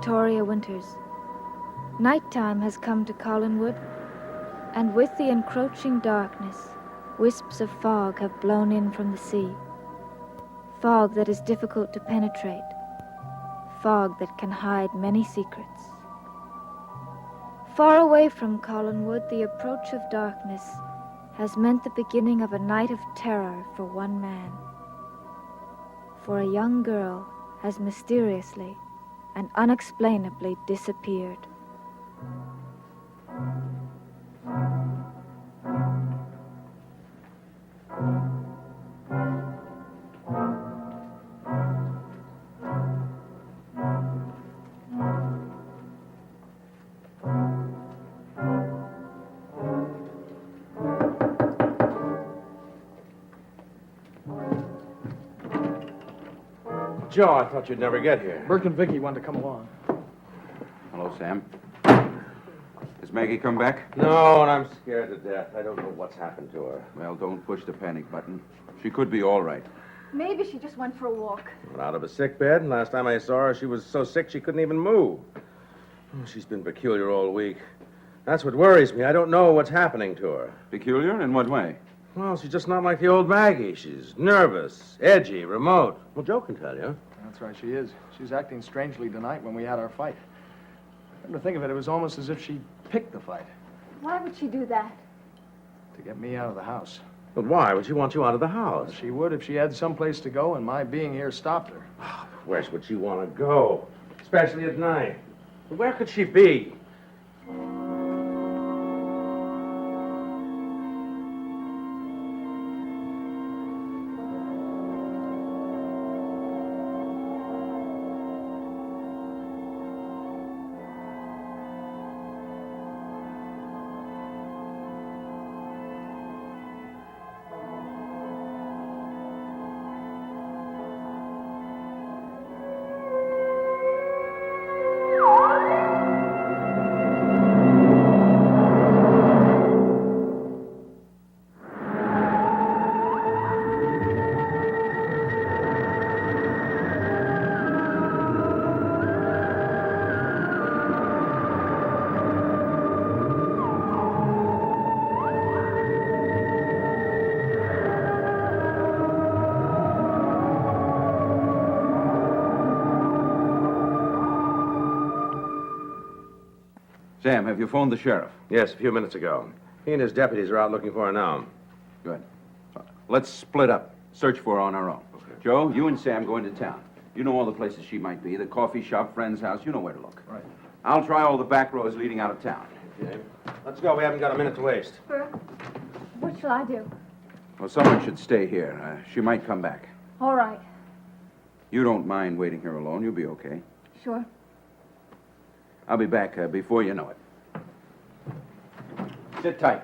Victoria winters. Nighttime has come to Collinwood, and with the encroaching darkness, wisps of fog have blown in from the sea. Fog that is difficult to penetrate. Fog that can hide many secrets. Far away from Collinwood, the approach of darkness has meant the beginning of a night of terror for one man. For a young girl has mysteriously and unexplainably disappeared. Joe, I thought you'd never get here. Burke and Vicky wanted to come along. Hello, Sam. Has Maggie come back? No, and I'm scared to death. I don't know what's happened to her. Well, don't push the panic button. She could be all right. Maybe she just went for a walk. Went out of a sick bed, and last time I saw her, she was so sick she couldn't even move. She's been peculiar all week. That's what worries me. I don't know what's happening to her. Peculiar? In what way? Well, she's just not like the old Maggie. She's nervous, edgy, remote. Well, Joe can tell you. That's right, she is. She was acting strangely tonight when we had our fight. Come to think of it, it was almost as if she picked the fight. Why would she do that? To get me out of the house. But why would she want you out of the house? She would if she had someplace to go, and my being here stopped her. Where would she want to go? Especially at night. Where could she be? Sam, have you phoned the sheriff? Yes, a few minutes ago. He and his deputies are out looking for her now. Good. Let's split up. Search for her on our own. Okay. Joe, you and Sam go into town. You know all the places she might be. The coffee shop, friend's house. You know where to look. Right. I'll try all the back roads leading out of town. Okay. Let's go. We haven't got a minute to waste. Burke, what shall I do? Well, someone should stay here. She might come back. All right. You don't mind waiting here alone. You'll be okay. Sure. I'll be back before you know it. Sit tight.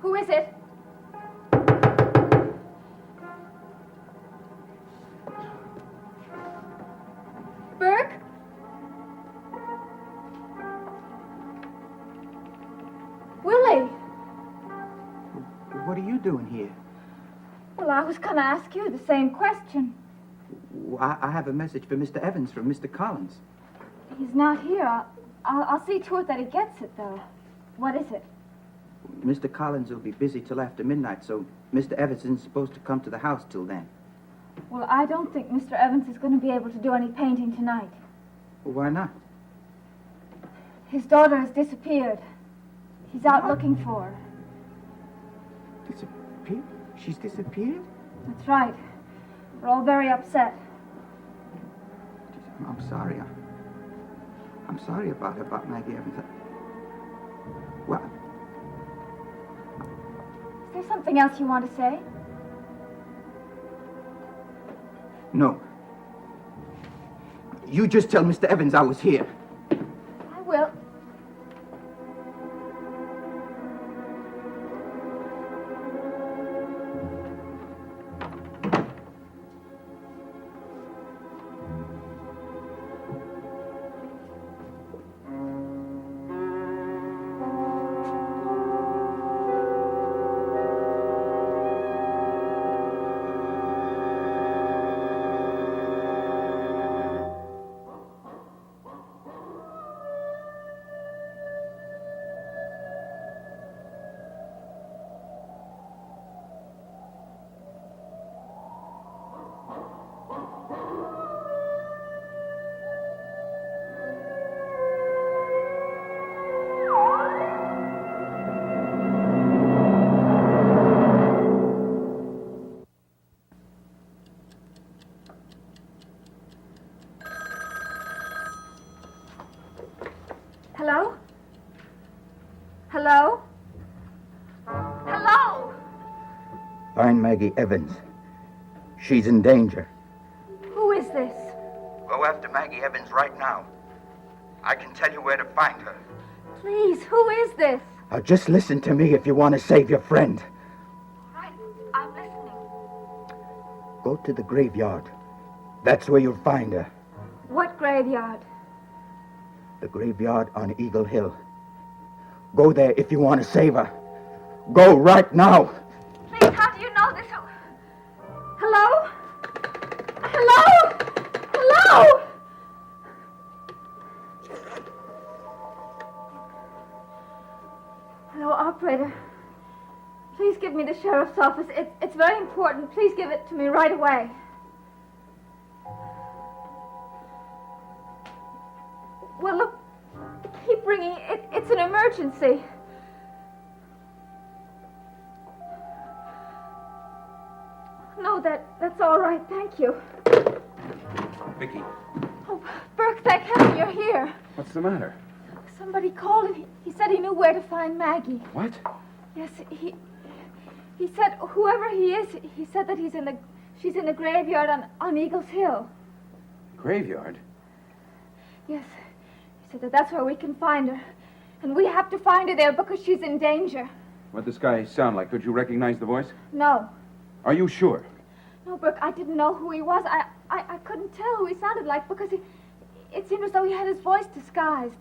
Who is it? Burke? Willie? What are you doing here? Well, I was going to ask you the same question. I have a message for Mr. Evans from Mr. Collins. He's not here. I'll see to it that he gets it, though. What is it? Mr. Collins will be busy till after midnight, so Mr. Evans isn't supposed to come to the house till then. Well, I don't think Mr. Evans is going to be able to do any painting tonight. Well, why not? His daughter has disappeared. He's out looking for her. Disappeared? She's disappeared? That's right. We're all very upset. I'm sorry. I'm sorry about Maggie Evans. Well, Is there something else you want to say? no. You just tell Mr. Evans I was here. I will. Hello? Hello? Hello? Find Maggie Evans. She's in danger. Who is this? Go after Maggie Evans right now. I can tell you where to find her. Please, who is this? Now just listen to me if you want to save your friend. Right, I'm listening. Go to the graveyard. That's where you'll find her. What graveyard? The graveyard on Eagle Hill. Go there if you want to save her. Go right now. Please, how do you know this? Hello? Hello? Hello? Hello, operator. Please give me the sheriff's office. It's very important. Please give it to me right away. Well, look, keep ringing. It's an emergency. No, that's all right. Thank you. Vicky, Oh, Burke, thank heaven you're here. what's the matter? Somebody called and he said he knew where to find Maggie. What? Yes, he said whoever he is, he said that she's in the graveyard on Eagles Hill. Graveyard? Yes, he said that's where we can find her. And we have to find her there because she's in danger. What does this guy sound like? Could you recognize the voice? No. Are you sure? No, Burke, I didn't know who he was. I couldn't tell who he sounded like because it seemed as though he had his voice disguised.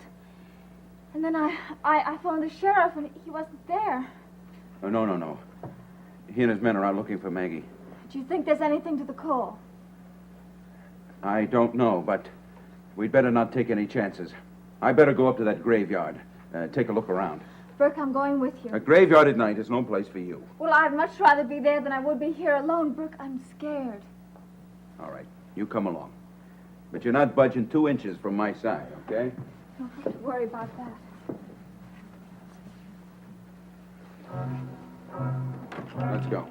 And then I phoned the sheriff and he wasn't there. Oh, no. He and his men are out looking for Maggie. Do you think there's anything to the call? I don't know, but we'd better not take any chances. I better go up to that graveyard, take a look around. Burke, I'm going with you. A graveyard at night is no place for you. Well, I'd much rather be there than I would be here alone, Burke. I'm scared. All right, you come along. But you're not budging 2 inches from my side, okay? Don't have to worry about that. Let's go.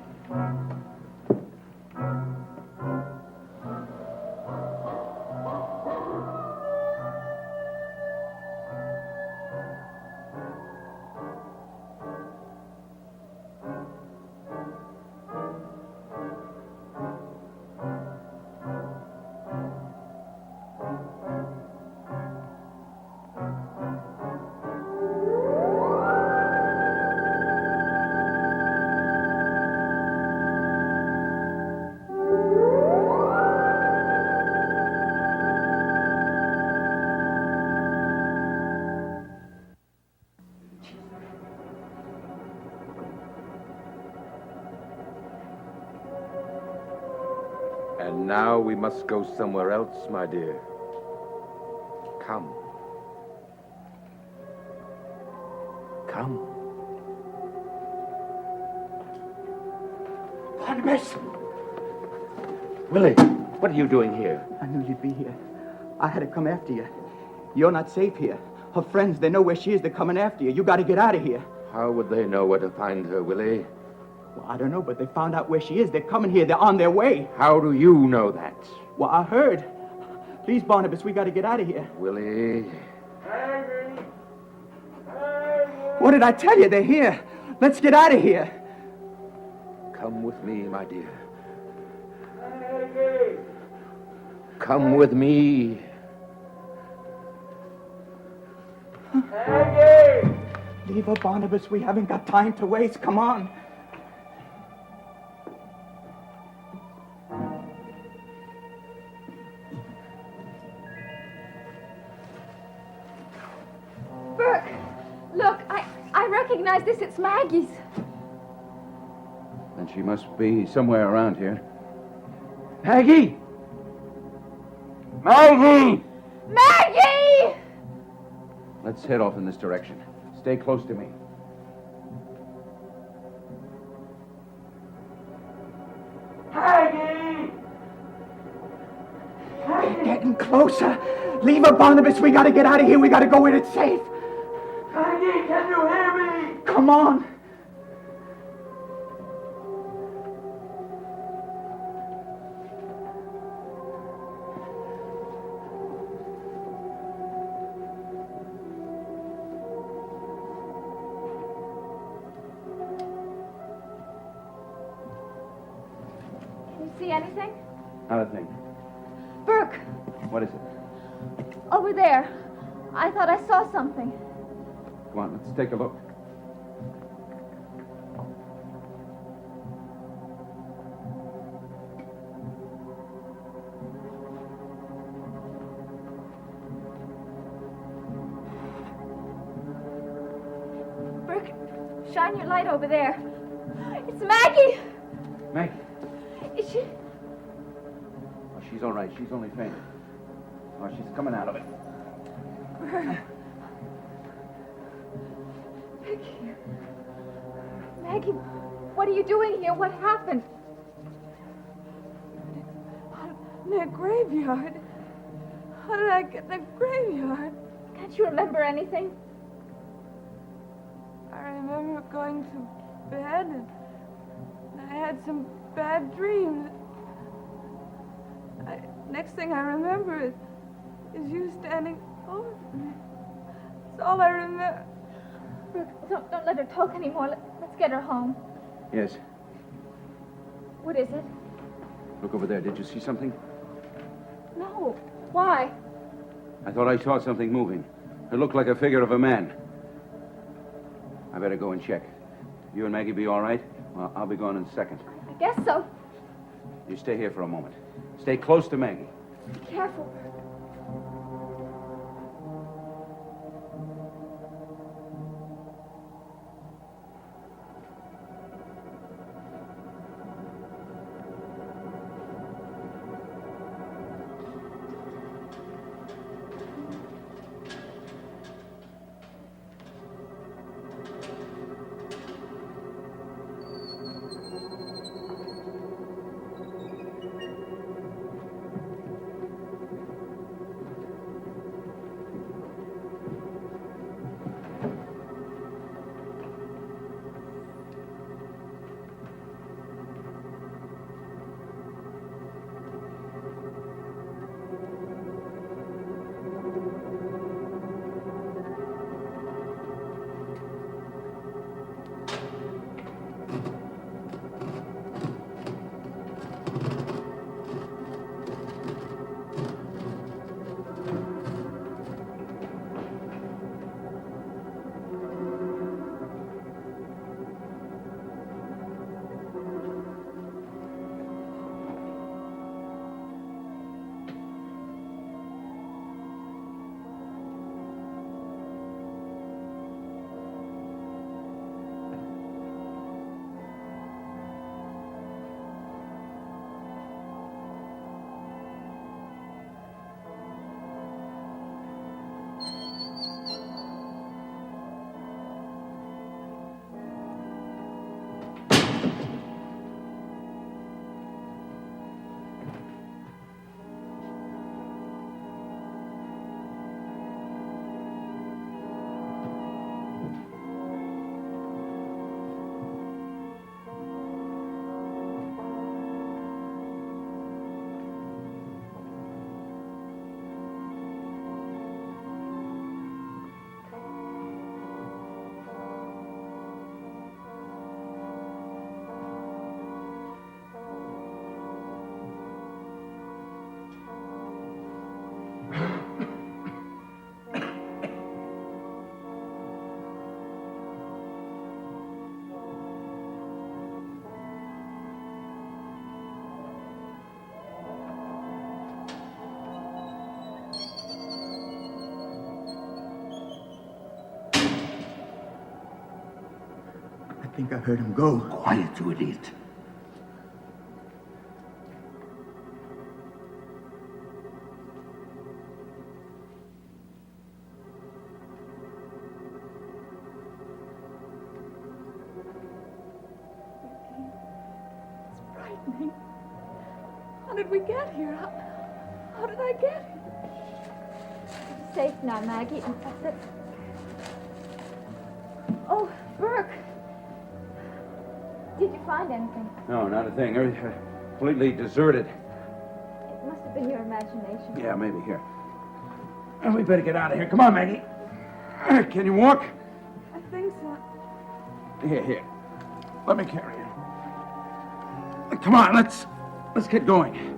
And now we must go somewhere else, my dear. Come. Come. Barnabas! Willie, what are you doing here? I knew you'd be here. I had to come after you. You're not safe here. Her friends, they know where she is. They're coming after you. You got to get out of here. How would they know where to find her, Willie? Well, I don't know, but they found out where she is. They're coming here. They're on their way. How do you know that? Well, I heard. Please, Barnabas, we got to get out of here. Willie. What did I tell you? They're here. Let's get out of here. Come with me, my dear. Come with me. Leave her, Barnabas. We haven't got time to waste. Come on. Burke, look, I recognize this. It's Maggie's. Then she must be somewhere around here. Maggie! Maggie! Maggie! Let's head off in this direction. Stay close to me. They're getting closer. Leave her, Barnabas. We got to get out of here. We got to go where it's safe. Maggie, can you hear me? Come on. Can you see anything? Not a thing. Burke, What is it? over there. I thought I saw something. Come on, let's take a look. Burke, shine your light over there. It's Maggie! Maggie. Is she... Oh, she's all right. She's only fainted. Oh, she's coming out of it. Maggie, what are you doing here? What happened? In a graveyard. How did I get in a graveyard? Can't you remember anything? I remember going to bed and I had some bad dreams. Next thing I remember is you standing over me. That's all I remember. Brooke, don't let her talk anymore. Let's get her home. Yes. What is it? Look over there. Did you see something? No. Why? I thought I saw something moving. It looked like a figure of a man. I better go and check. You and Maggie be all right? Well, I'll be gone in a second. I guess so. You stay here for a moment. Stay close to Maggie. Be careful. think I heard him go. Quiet, you idiot. It's frightening. How did we get here? How did I get here? It's safe now, Maggie. That's it. Oh, Burke. Did you find anything? No, not a thing. Completely deserted. It must have been your imagination. Yeah, maybe. Here. We better get out of here. Come on, Maggie. Can you walk? I think so. Here. Let me carry you. Come on, let's get going.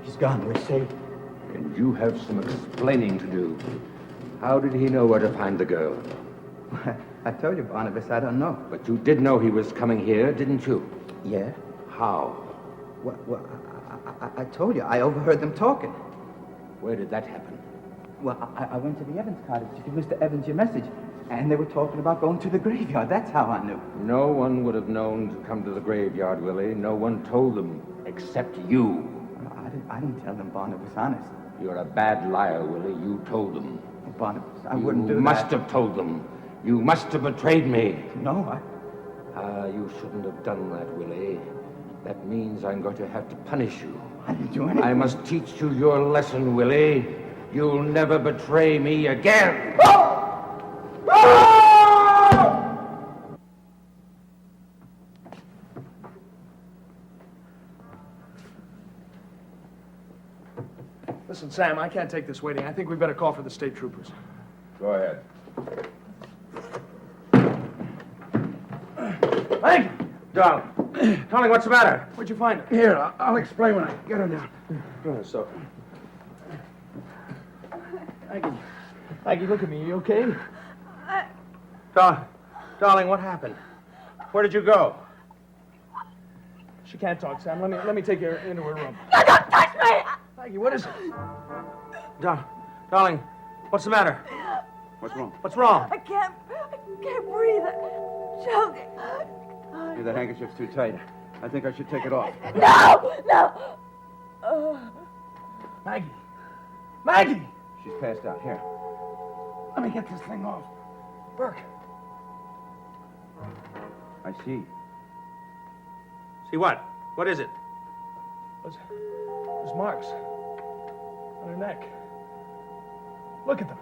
He's gone. We're safe. And you have some explaining to do. How did he know where to find the girl? I told you, Barnabas, I don't know. But you did know he was coming here, didn't you? Yeah? How? Well, I told you. I overheard them talking. Where did that happen? Well, I went to the Evans cottage to give Mr. Evans your message, and they were talking about going to the graveyard. That's how I knew. No one would have known to come to the graveyard, Willie. No one told them, except you. I didn't tell them, Barnabas, honest. You're a bad liar, Willie. You told them. Barnabas, I wouldn't do that. You must have told them. You must have betrayed me. No, You shouldn't have done that, Willie. That means I'm going to have to punish you. I didn't do anything. I must teach you your lesson, Willie. You'll never betray me again. Listen, Sam, I can't take this waiting. I think we better call for the state troopers. Go ahead. Hank! Darling, what's the matter? Where'd you find her? Here, I'll explain when I get her down. So, Maggie, look at me. You okay? darling, what happened? Where did you go? She can't talk, Sam. Let me take her into her room. No, don't touch me! Maggie, what is it? Darling, what's the matter? What's wrong? What's wrong? I can't breathe. I'm choking. Hey, that handkerchief's too tight. I think I should take it off. No! Maggie! She's passed out. Here. Let me get this thing off. Burke. I see. See what? What is it? There's marks on her neck. Look at them.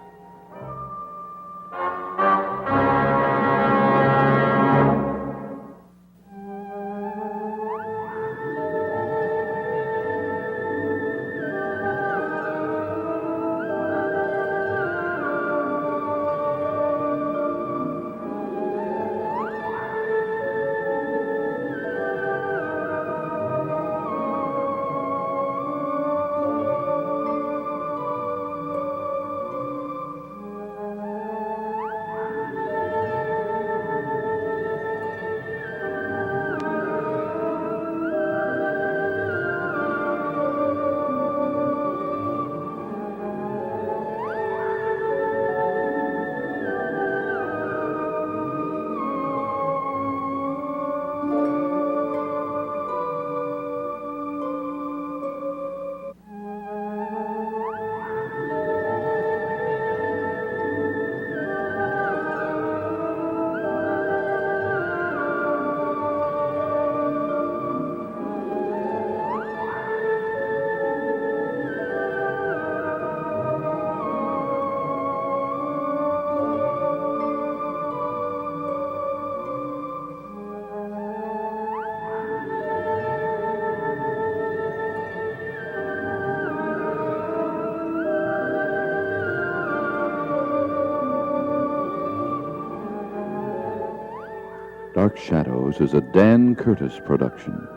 Dark Shadows is a Dan Curtis production.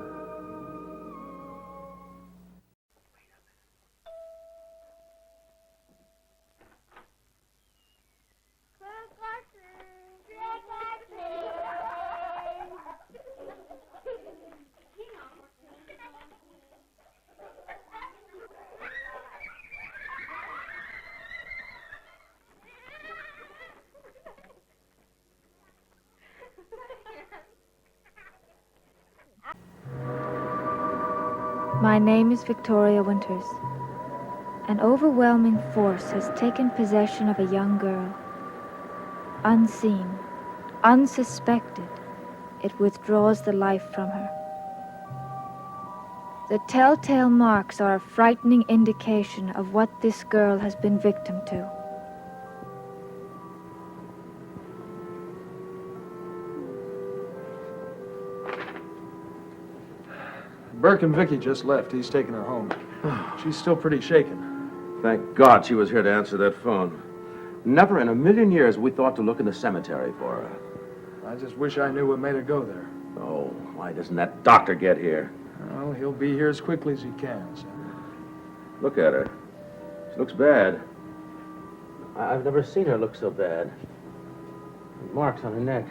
My name is Victoria Winters. An overwhelming force has taken possession of a young girl. Unseen, unsuspected, it withdraws the life from her. The telltale marks are a frightening indication of what this girl has been victim to. Burke and Vicky just left. He's taking her home. She's still pretty shaken. Thank God she was here to answer that phone. Never in a million years we thought to look in the cemetery for her. I just wish I knew what made her go there. Oh, why doesn't that doctor get here? Well, he'll be here as quickly as he can, Sam. Look at her. She looks bad. I've never seen her look so bad. Marks on her neck.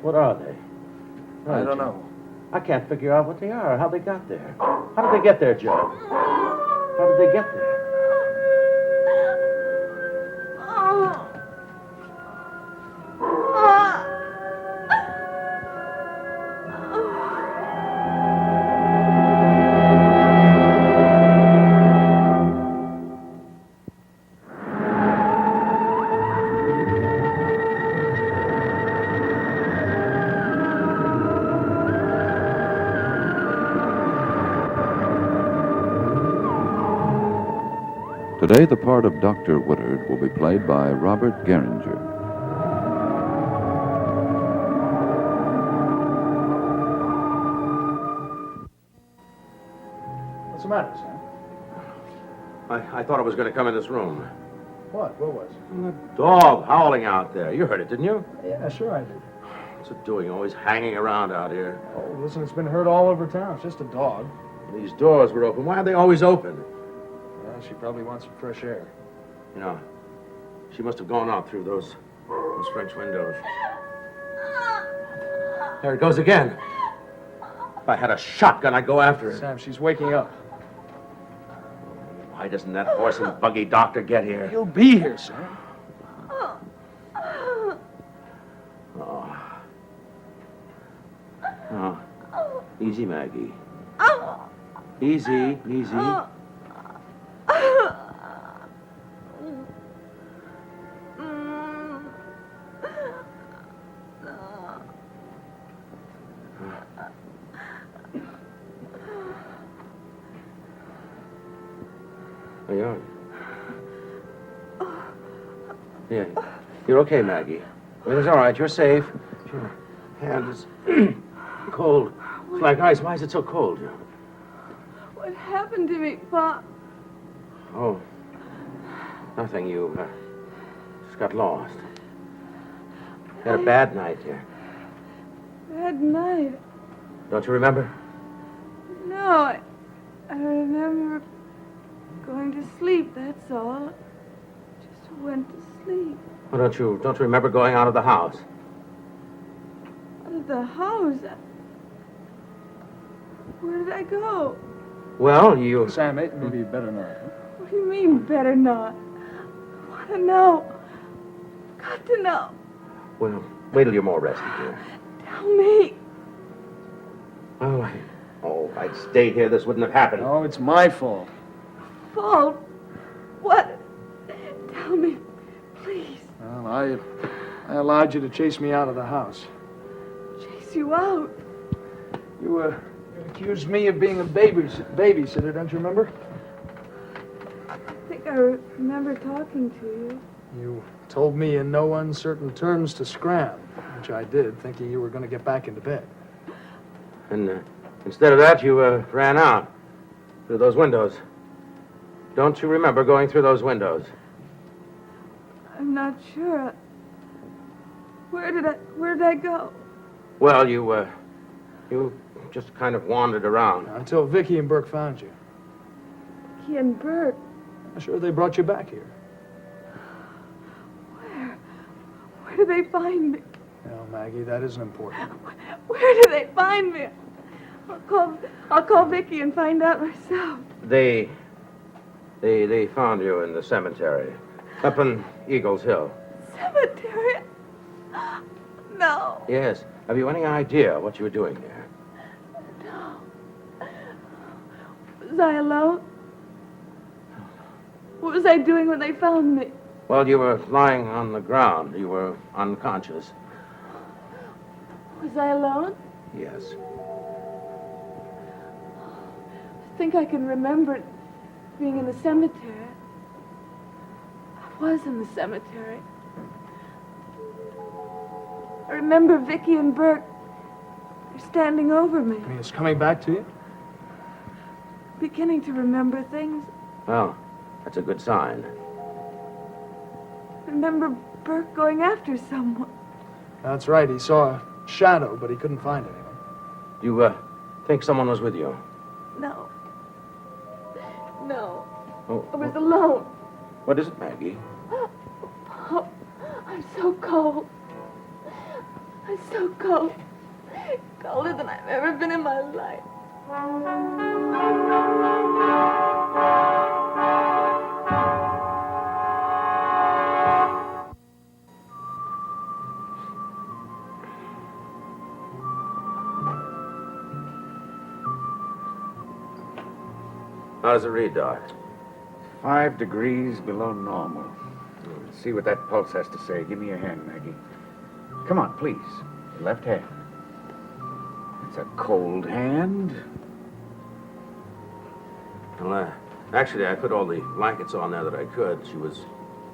What are they? I don't know. I can't figure out what they are, how they got there. How did they get there, Joe? How did they get there? Today, the part of Dr. Woodard will be played by Robert Geringer. What's the matter, Sam? I thought it was going to come in this room. What? What was it? The dog howling out there. You heard it, didn't you? Yeah, sure I did. What's it doing? Always hanging around out here. Oh, listen, it's been heard all over town. It's just a dog. These doors were open. Why are they always open? Well, she probably wants some fresh air. You know, she must have gone out through those French windows. There it goes again. If I had a shotgun, I'd go after her. Sam, she's waking up. Why doesn't that horse and buggy doctor get here? He'll be here, Sam. Oh. Oh. Easy, Maggie. Easy, easy. Are you all right? Yeah. You're okay, Maggie. Everything's all right. You're safe. Your hand is cold. It's like ice. Why is it so cold? What happened to me, Pop? Oh, nothing. You just got lost. You had a bad night here. Bad night. Don't you remember? No, I remember going to sleep, that's all. Just went to sleep. Well, don't you remember going out of the house? Out of the house? Where did I go? Well, you... Sam, maybe you better not. What do you mean, better not? I want to know. Got to know. Well, wait till you're more rested, dear. Tell me. Oh, if I'd stayed here, this wouldn't have happened. Oh, it's my fault. Fault? What? Tell me, please. Well, I allowed you to chase me out of the house. Chase you out? You accused me of being a babysitter, don't you remember? I think I remember talking to you. You told me in no uncertain terms to scram, which I did, thinking you were going to get back into bed. And instead of that, you ran out through those windows. Don't you remember going through those windows? I'm not sure. Where did I go? Well, you just kind of wandered around. Until Vicky and Burke found you. Vicky and Burke. I'm sure they brought you back here. Where do they find me? No, Maggie, that isn't important. Where do they find me? I'll call Vicky and find out myself. They found you in the cemetery, up in Eagles Hill. Cemetery? No. Yes. Have you any idea what you were doing there? No. Was I alone? What was I doing when they found me? Well, you were lying on the ground. You were unconscious. Was I alone? Yes. I think I can remember being in the cemetery. I was in the cemetery. I remember Vicky and Burke. They're standing over me. I mean, it's coming back to you? Beginning to remember things. Well, that's a good sign. Remember Burke going after someone. That's right. He saw a shadow, but he couldn't find anyone. You think someone was with you? No. No. Oh, I was alone. what is it, Maggie? Oh, I'm so cold. I'm so cold. Colder than I've ever been in my life. How does it read, Doc? 5 degrees below normal. Let's see what that pulse has to say. Give me your hand, Maggie. Come on, please. Your left hand. It's a cold hand. Well, actually, I put all the blankets on there that I could. She was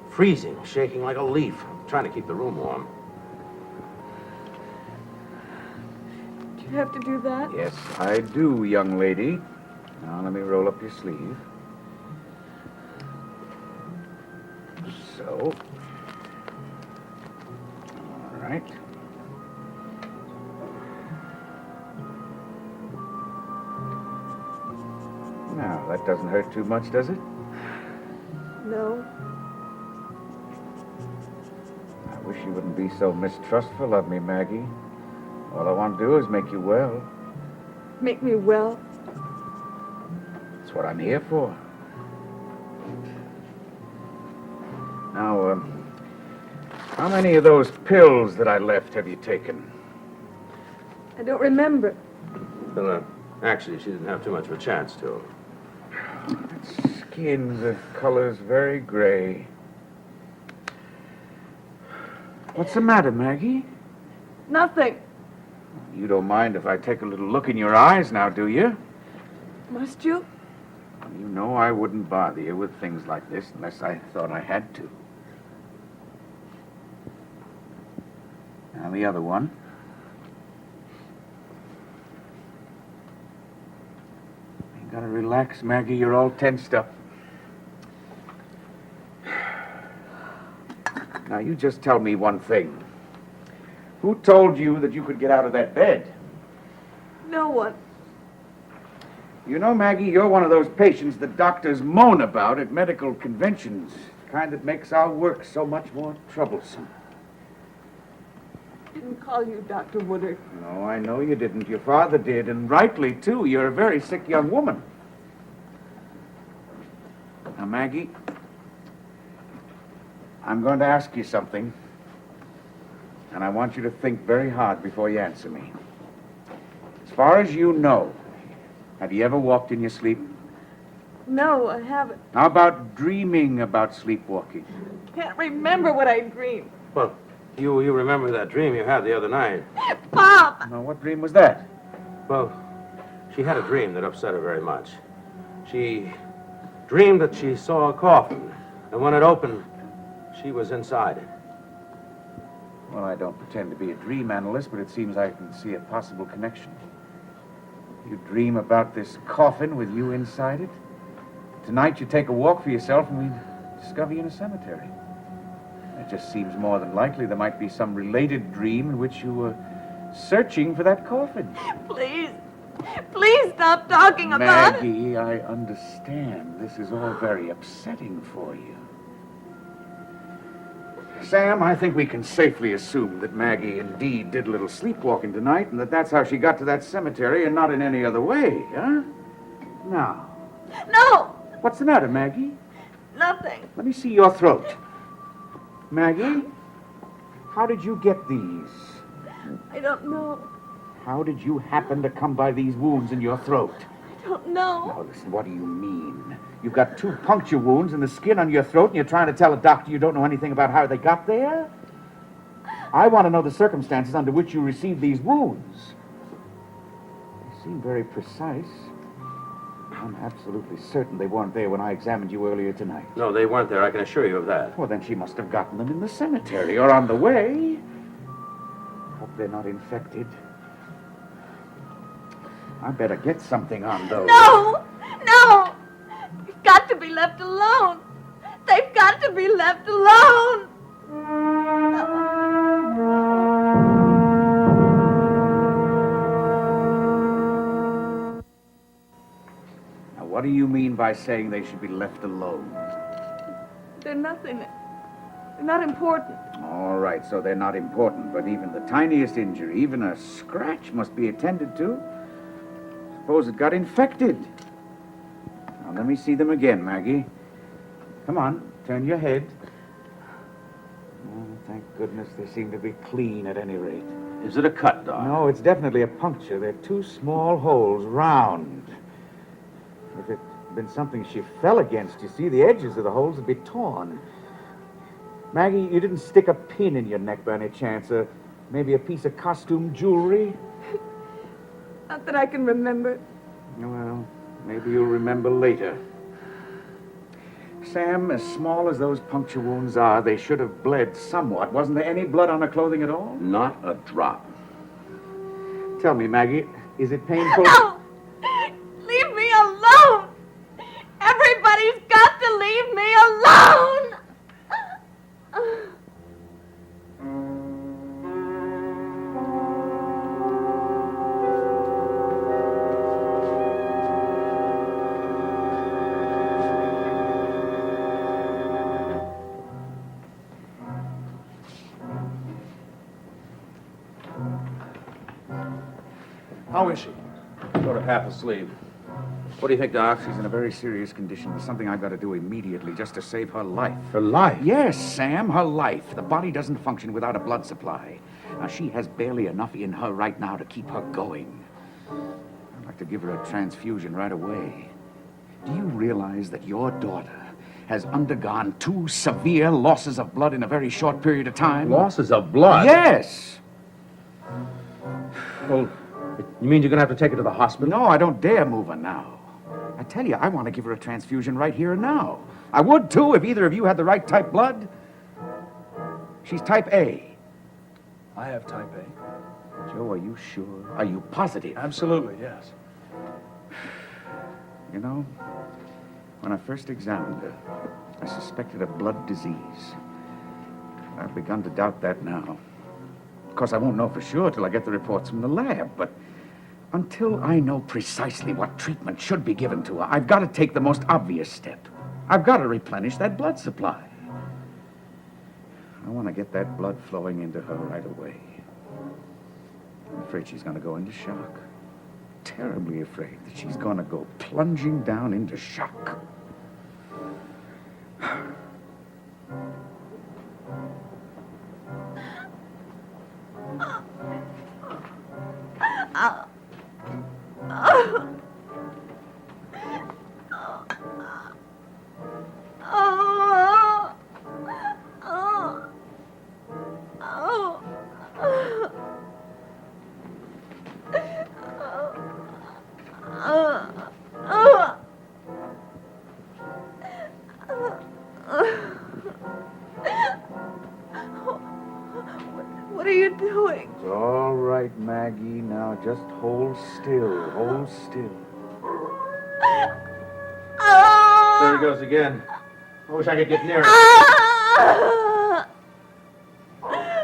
freezing, shaking like a leaf. I'm trying to keep the room warm. Do you have to do that? Yes, I do, young lady. Now, let me roll up your sleeve. So. All right. Now, that doesn't hurt too much, does it? No. I wish you wouldn't be so mistrustful of me, Maggie. All I want to do is make you well. Make me well. That's what I'm here for. Now, how many of those pills that I left have you taken? I don't remember. Well, actually, she didn't have too much of a chance to. That skin, the color's very gray. What's the matter, Maggie? Nothing. You don't mind if I take a little look in your eyes now, do you? Must you? You know I wouldn't bother you with things like this unless I thought I had to. Now, the other one. You gotta relax, Maggie. You're all tensed up. Now, you just tell me one thing. Who told you that you could get out of that bed? No one. You know, Maggie, you're one of those patients that doctors moan about at medical conventions. The kind that makes our work so much more troublesome. I didn't call you Dr. Woodard. No, I know you didn't. Your father did, and rightly, too. You're a very sick young woman. Now, Maggie, I'm going to ask you something, and I want you to think very hard before you answer me. As far as you know, have you ever walked in your sleep? No, I haven't. How about dreaming about sleepwalking? Can't remember what I dreamed. Well, you remember that dream you had the other night. Pop! Now, what dream was that? Well, she had a dream that upset her very much. She dreamed that she saw a coffin, and when it opened, she was inside it. Well, I don't pretend to be a dream analyst, but it seems I can see a possible connection. You dream about this coffin with you inside it. Tonight you take a walk for yourself and we discover you in a cemetery. It just seems more than likely there might be some related dream in which you were searching for that coffin. Please. Please stop talking about it. Maggie, I understand. This is all very upsetting for you. Sam, I think we can safely assume that Maggie indeed did a little sleepwalking tonight and that that's how she got to that cemetery and not in any other way, huh? Now. No! What's the matter, Maggie? Nothing. Let me see your throat. Maggie, how did you get these? I don't know. How did you happen to come by these wounds in your throat? I don't know. Now, listen, what do you mean? You've got 2 puncture wounds in the skin on your throat, and you're trying to tell a doctor you don't know anything about how they got there? I want to know the circumstances under which you received these wounds. They seem very precise. I'm absolutely certain they weren't there when I examined you earlier tonight. No, they weren't there. I can assure you of that. Well, then she must have gotten them in the cemetery or on the way. Hope they're not infected. I better get something on those. No! No! They've got to be left alone. They've got to be left alone. Now, what do you mean by saying they should be left alone? They're nothing. They're not important. All right, so they're not important, but even the tiniest injury, even a scratch, must be attended to. Suppose it got infected. Now, let me see them again, Maggie. Come on, turn your head. Oh, thank goodness they seem to be clean at any rate. Is it a cut, Doc? No, it's definitely a puncture. They're 2 small holes, round. If it had been something she fell against, you see, the edges of the holes would be torn. Maggie, you didn't stick a pin in your neck by any chance, maybe a piece of costume jewelry? Not that I can remember. Well, maybe you'll remember later. Sam, as small as those puncture wounds are, they should have bled somewhat. Wasn't there any blood on her clothing at all? Not a drop. Tell me, Maggie, is it painful? No! Leave me alone! Everybody's got to leave me alone! How is she? Sort of half asleep. What do you think, Doc? She's in a very serious condition. There's something I've got to do immediately just to save her life. Her life? Yes, Sam, her life. The body doesn't function without a blood supply. Now, she has barely enough in her right now to keep her going. I'd like to give her a transfusion right away. Do you realize that your daughter has undergone 2 severe losses of blood in a very short period of time? Losses of blood? Yes! Well, you mean you're going to have to take her to the hospital? No, I don't dare move her now. I tell you, I want to give her a transfusion right here and now. I would, too, if either of you had the right type blood. She's type A. I have type A. Joe, are you sure? Are you positive? Absolutely, yes. You know, when I first examined her, I suspected a blood disease. I've begun to doubt that now. Of course, I won't know for sure till I get the reports from the lab, but until I know precisely what treatment should be given to her, I've got to take the most obvious step. I've got to replenish that blood supply. I want to get that blood flowing into her right away. I'm afraid she's going to go into shock. Terribly afraid that she's going to go plunging down into shock. What are you doing? It's all right, Maggie. Now just hold still. Hold still. There he goes again. I wish I could get near him.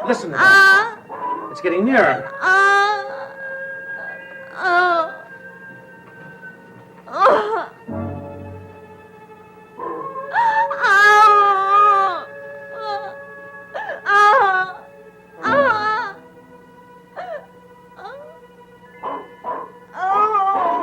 Listen to that. It's getting nearer. Oh. Oh. Oh. Oh. Oh.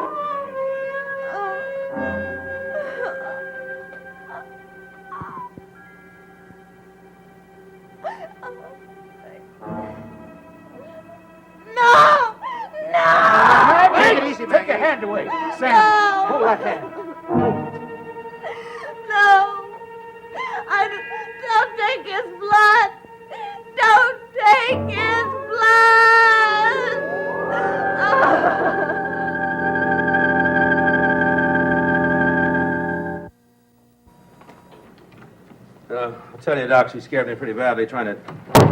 No! No! Take it easy, take your hand away. Sam, hold that hand. No! Don't take his blood! Don't take his blood! I'll tell you, Doc, she scared me pretty badly trying to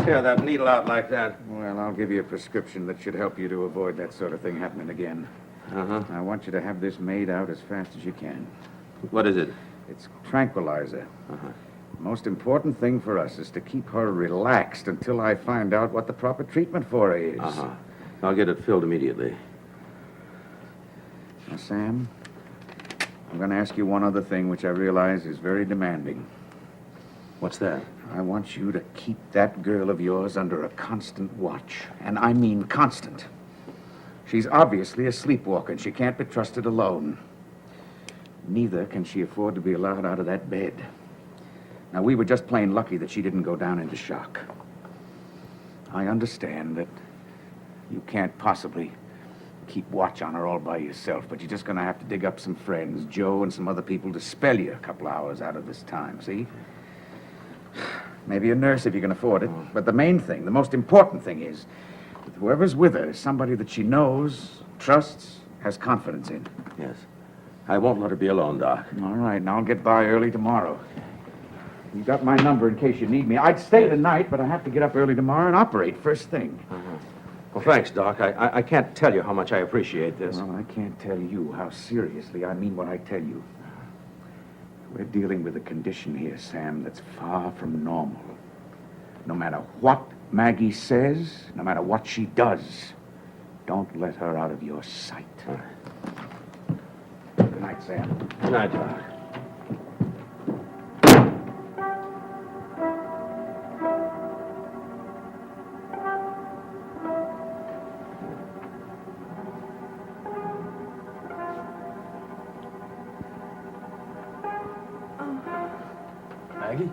tear that needle out like that. Well, I'll give you a prescription that should help you to avoid that sort of thing happening again. Uh-huh. I want you to have this made out as fast as you can. What is it? It's tranquilizer. Uh-huh. The most important thing for us is to keep her relaxed until I find out what the proper treatment for her is. Uh-huh. I'll get it filled immediately. Now, Sam, I'm going to ask you one other thing which I realize is very demanding. What's that? I want you to keep that girl of yours under a constant watch. And I mean constant. She's obviously a sleepwalker, and she can't be trusted alone. Neither can she afford to be allowed out of that bed. Now, we were just plain lucky that she didn't go down into shock. I understand that you can't possibly keep watch on her all by yourself, but you're just going to have to dig up some friends, Joe and some other people, to spell you a couple hours out of this time, see? Maybe a nurse if you can afford it. But the main thing, the most important thing is that whoever's with her is somebody that she knows, trusts, has confidence in. Yes. I won't let her be alone, Doc. All right, and I'll get by early tomorrow. You got my number in case you need me. I'd stay tonight, but I have to get up early tomorrow and operate first thing. Uh-huh. Well, thanks, Doc. I can't tell you how much I appreciate this. Well, I can't tell you how seriously I mean what I tell you. We're dealing with a condition here, Sam, that's far from normal. No matter what Maggie says, no matter what she does, don't let her out of your sight. Good night, Sam. Good night, Doc. Maggie?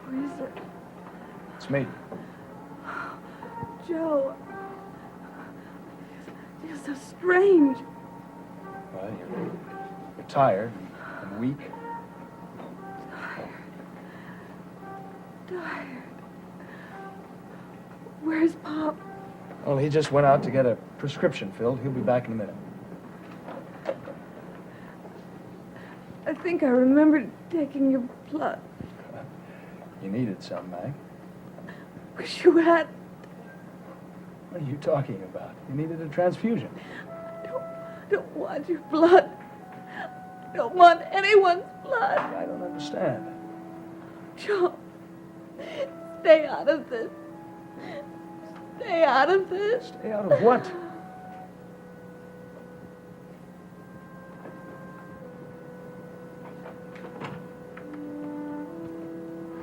Who is it? It's me. Joe. You're so strange. Well, you're tired and weak. Tired. Where's Pop? Well, he just went out to get a prescription filled. He'll be back in a minute. I think I remembered taking your blood. You needed some, Mag. Wish you had. What are you talking about? You needed a transfusion. I don't want your blood. I don't want anyone's blood. I don't understand. Joe, stay out of this. Stay out of this. Stay out of what?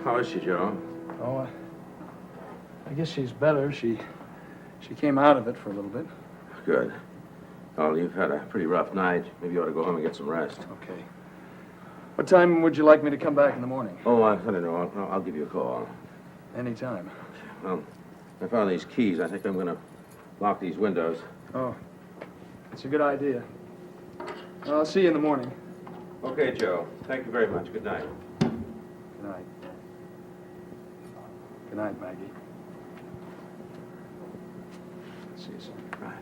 How is she, Joe? Oh, I guess she's better. She came out of it for a little bit. Good. Well, you've had a pretty rough night. Maybe you ought to go home and get some rest. Okay. What time would you like me to come back in the morning? Oh, I don't know. I'll give you a call. Anytime. Well, I found these keys. I think I'm going to lock these windows. Oh, it's a good idea. Well, I'll see you in the morning. Okay, Joe. Thank you very much. Good night. Good night. Good night, Maggie. See you soon. Bye.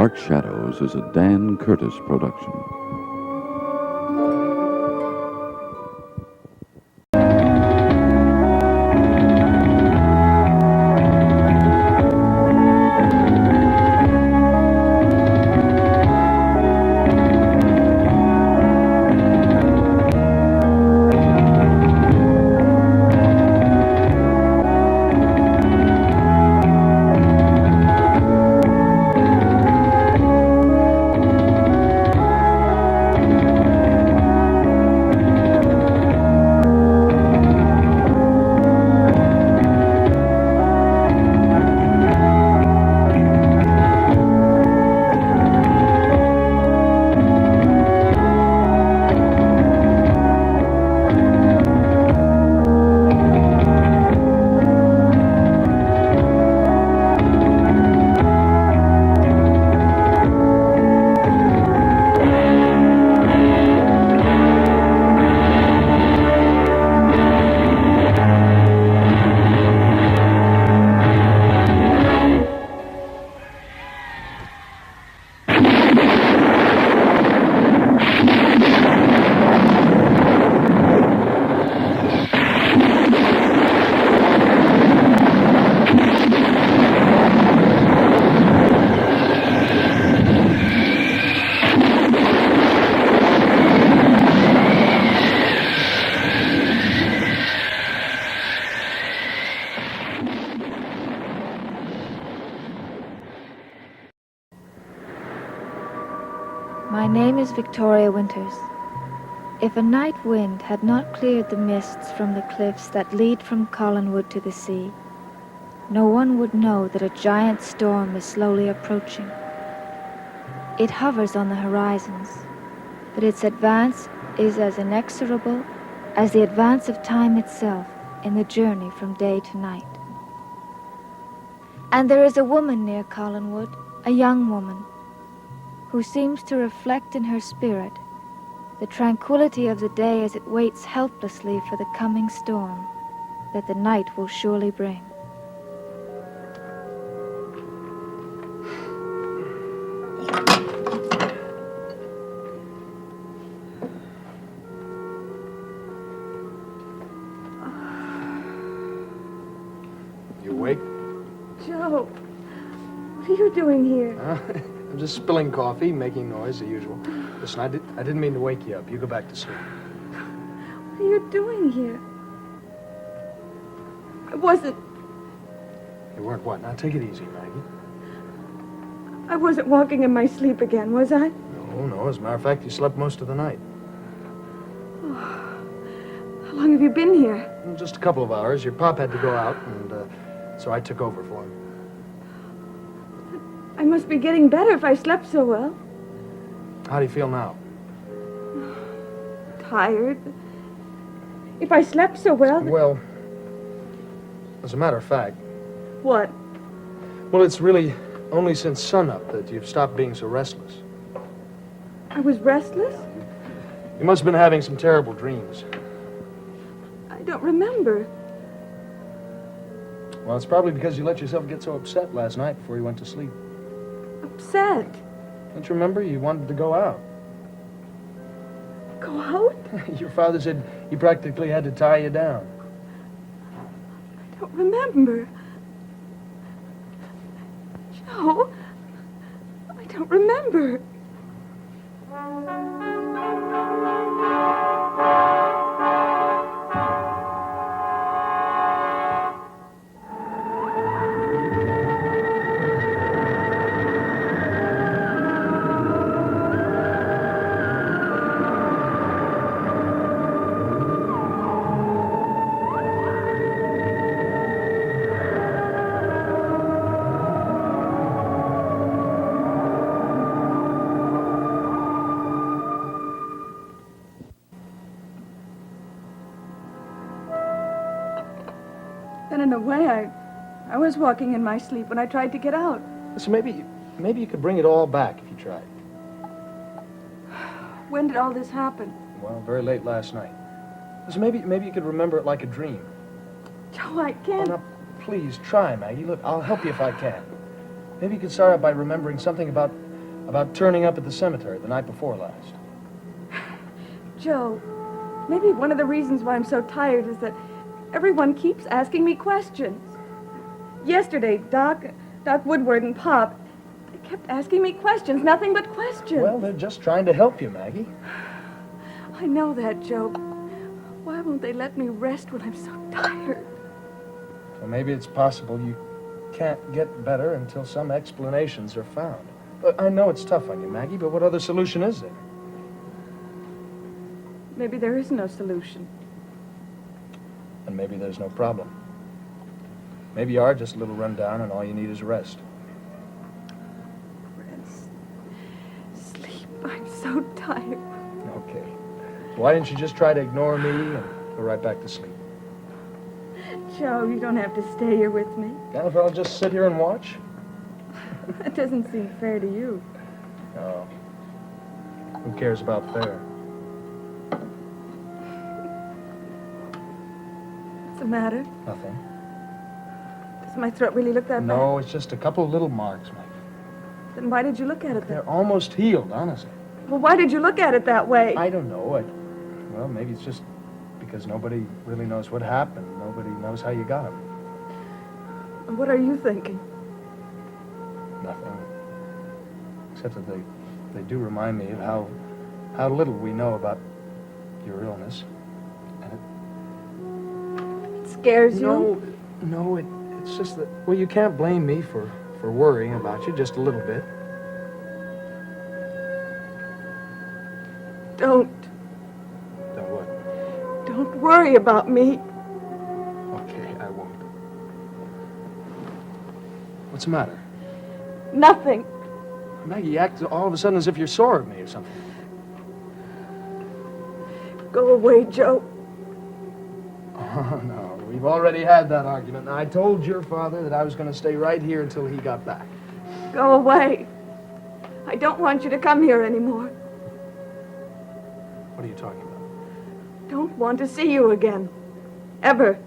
Dark Shadows is a Dan Curtis production. My name is Victoria Winters. If a night wind had not cleared the mists from the cliffs that lead from Collinwood to the sea, no one would know that a giant storm is slowly approaching. It hovers on the horizons, but its advance is as inexorable as the advance of time itself in the journey from day to night. And there is a woman near Collinwood, a young woman, who seems to reflect in her spirit the tranquility of the day as it waits helplessly for the coming storm that the night will surely bring. You awake? Joe, what are you doing here? I'm just spilling coffee, making noise, as usual. Listen, I didn't mean to wake you up. You go back to sleep. What are you doing here? I wasn't You weren't what? Now, take it easy, Maggie. walking in my sleep again, was I? No. As a matter of fact, you slept most of the night. How long have you been here? Just a couple of hours. Your pop had to go out, and so I took over for him. I must be getting better if I slept so well. How do you feel now? Tired. If I slept so well... Well, as a matter of fact... What? Well, it's really only since sunup that you've stopped being so restless. I was restless? You must have been having some terrible dreams. I don't remember. Well, it's probably because you let yourself get so upset last night before you went to sleep. Upset? Don't you remember? You wanted to go out. Go out? Your father said he practically had to tie you down. I don't remember. Joe, I don't remember. Then in a way, I was walking in my sleep when I tried to get out. So maybe you could bring it all back if you tried. When did all this happen? Well, very late last night. So maybe you could remember it like a dream. Joe, I can't. Oh, now, please try, Maggie. Look, I'll help you if I can. Maybe you could start out by remembering something about about turning up at the cemetery the night before last. Joe, maybe one of the reasons why I'm so tired is that everyone keeps asking me questions. Yesterday, Doc Woodward and Pop, they kept asking me questions, nothing but questions. Well, they're just trying to help you, Maggie. I know that, Joe. Why won't they let me rest when I'm so tired? Well, maybe it's possible you can't get better until some explanations are found. But I know it's tough on you, Maggie, but what other solution is there? Maybe there is no solution. And maybe there's no problem. Maybe you are just a little run down and all you need is rest. Rest. Sleep. I'm so tired. Okay. Why didn't you just try to ignore me and go right back to sleep? Joe, you don't have to stay here with me. Now, if I'll just sit here and watch? That doesn't seem fair to you. Oh. Who cares about fair? What's the matter? Nothing. Does my throat really look that bad? No, it's just a couple of little marks, Maggie. Then why did you look at it then? They're almost healed, honestly. Well, why did you look at it that way? I don't know. Well, maybe it's just because nobody really knows what happened. Nobody knows how you got them. And what are you thinking? Nothing. Except that they do remind me of how little we know about your illness. And It scares you? No, it's just that, well, you can't blame me for worrying about you just a little bit. Don't. Then what? Don't worry about me. Okay, I won't. What's the matter? Nothing. Maggie, you act all of a sudden as if you're sore at me or something. Go away, Joe. Oh, no. We've already had that argument. I told your father that I was going to stay right here until he got back. Go away. I don't want you to come here anymore. What are you talking about? Don't want to see you again. Ever.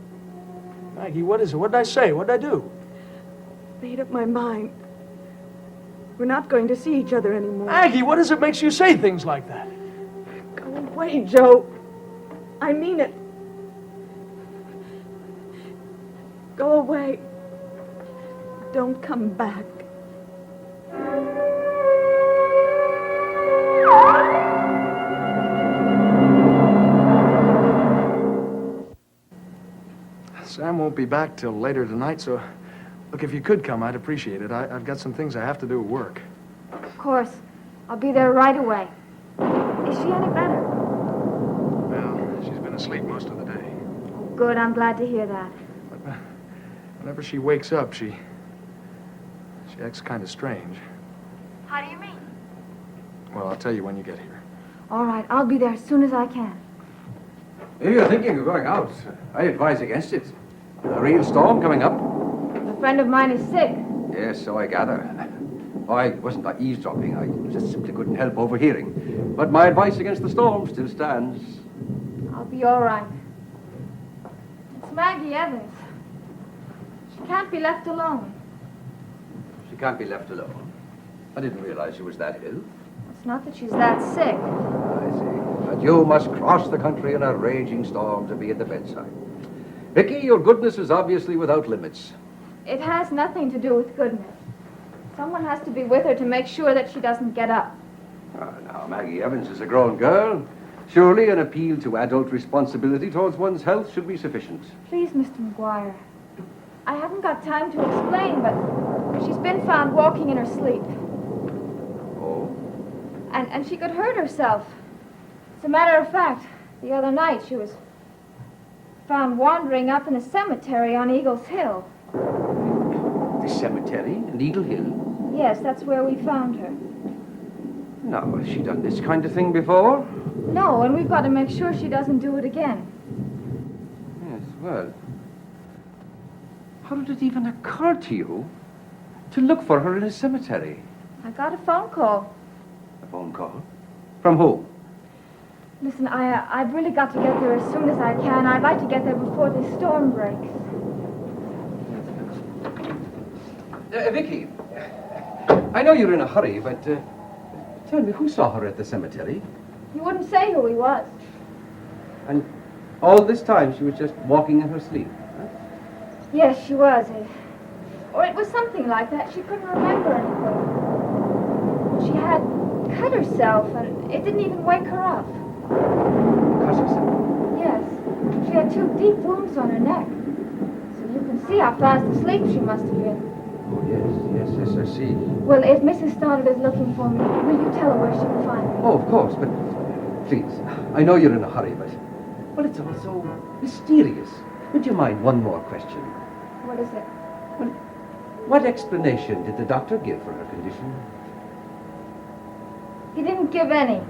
Maggie, what is it? What did I say? What did I do? Made up my mind. We're not going to see each other anymore. Maggie, what is it makes you say things like that? Go away, Joe. I mean it. Go away. Don't come back. Sam won't be back till later tonight, so look, if you could come, I'd appreciate it. I've got some things I have to do at work. Of course. I'll be there right away. Is she any better? Well, she's been asleep most of the day. Oh, good. I'm glad to hear that. But whenever she wakes up, she acts kind of strange. How do you mean? Well, I'll tell you when you get here. All right. I'll be there as soon as I can. If you're thinking of going out, I advise against it. A real storm coming up. A friend of mine is sick. Yes, so I gather. I wasn't eavesdropping. I just simply couldn't help overhearing. But my advice against the storm still stands. I'll be all right. It's Maggie Evans. She can't be left alone. She can't be left alone. I didn't realize she was that ill. It's not that she's that sick. I see. But you must cross the country in a raging storm to be at the bedside. Vicky, your goodness is obviously without limits. It has nothing to do with goodness. Someone has to be with her to make sure that she doesn't get up. Now, Maggie Evans is a grown girl. Surely an appeal to adult responsibility towards one's health should be sufficient. Please, Mr. McGuire. I haven't got time to explain, but she's been found walking in her sleep. Oh? And she could hurt herself. As a matter of fact, the other night she was found wandering up in the cemetery on Eagle's Hill. The cemetery in Eagle Hill? Yes, that's where we found her. Now, has she done this kind of thing before? No, and we've got to make sure she doesn't do it again. Yes, well. How did it even occur to you to look for her in a cemetery? I got a phone call. A phone call? From who? Listen, I've really got to get there as soon as I can. I'd like to get there before the storm breaks. Vicky, I know you're in a hurry, but Tell me, who saw her at the cemetery? He wouldn't say who he was. And all this time she was just walking in her sleep. Huh? Yes, she was. Or it was something like that. She couldn't remember anything. She had cut herself, and it didn't even wake her up. Cut herself? Yes. She had 2 deep wounds on her neck. So you can see how fast asleep she must have been. Oh, yes, I see. Well, if Mrs. Stoddard is looking for me, will you tell her where she can find me? Oh, of course, but please, I know you're in a hurry, but well, it's all so mysterious. Would you mind one more question? What is it? Well, what explanation did the doctor give for her condition? He didn't give any.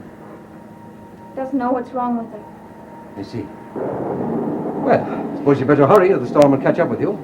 Doesn't know what's wrong with her. I see. Well, I suppose you better hurry or the storm will catch up with you.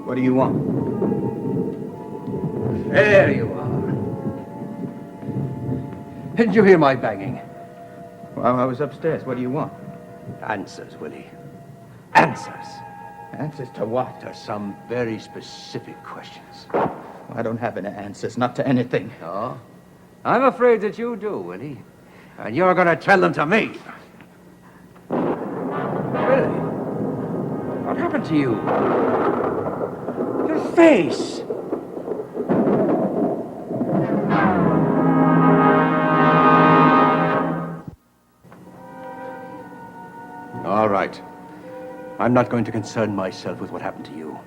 What do you want? There you are. Didn't you hear my banging? Well, I was upstairs. What do you want? Answers, Willie. Answers. Answers to what? To some very specific questions. I don't have any answers, not to anything. No? I'm afraid that you do, Willie. And you're going to tell them to me. Willie, what happened to you? Your face. All right. I'm not going to concern myself with what happened to you.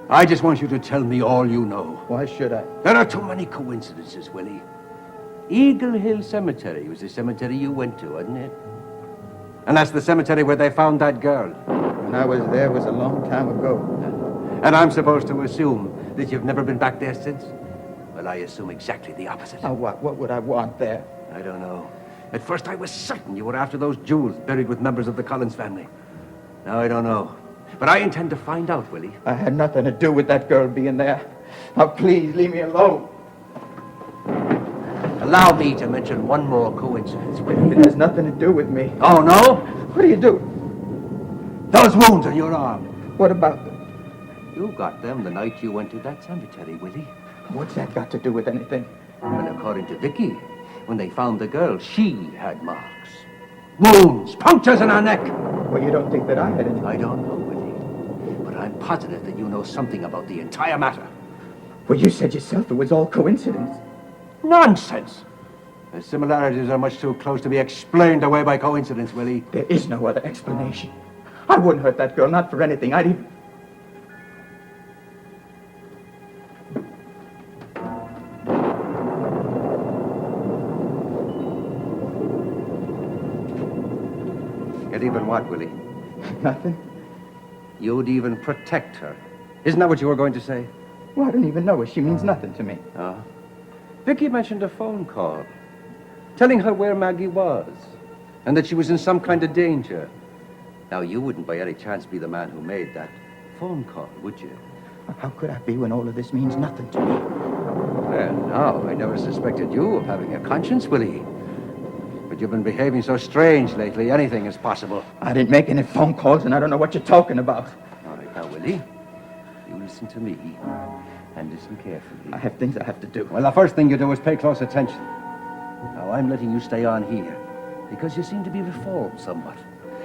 I just want you to tell me all you know. Why should I? There are too many coincidences, Willie. Eagle Hill Cemetery was the cemetery you went to, wasn't it? And that's the cemetery where they found that girl. When I was there was a long time ago. And I'm supposed to assume that you've never been back there since? Well, I assume exactly the opposite. Now what? What would I want there? I don't know. At first I was certain you were after those jewels buried with members of the Collins family. Now I don't know. But I intend to find out, Willie. I had nothing to do with that girl being there. Now please, leave me alone. Allow me to mention one more coincidence, Willie. It has nothing to do with me. Oh, no? What do you do? Those wounds on your arm. What about them? You got them the night you went to that cemetery, Willie. What's that got to do with anything? Well, according to Vicky, when they found the girl, she had marks. Wounds, punctures in her neck. Well, you don't think that I had any? I don't know, Willie. But I'm positive that you know something about the entire matter. Well, you said yourself it was all coincidence. Nonsense! The similarities are much too close to be explained away by coincidence, Willie. There is no other explanation. I wouldn't hurt that girl, not for anything. I'd even... You'd even what, Willie? Nothing. You'd even protect her. Isn't that what you were going to say? Well, I don't even know her. She means nothing to me. Oh. Vicky mentioned a phone call, telling her where Maggie was, and that she was in some kind of danger. Now, you wouldn't by any chance be the man who made that phone call, would you? How could I be when all of this means nothing to me? Well, no, I never suspected you of having a conscience, Willie. But you've been behaving so strange lately, anything is possible. I didn't make any phone calls, and I don't know what you're talking about. All right, now, Willie, you listen to me, and listen carefully. I have things I have to do. Well, the first thing you do is pay close attention. Now, I'm letting you stay on here. because you seem to be reformed somewhat.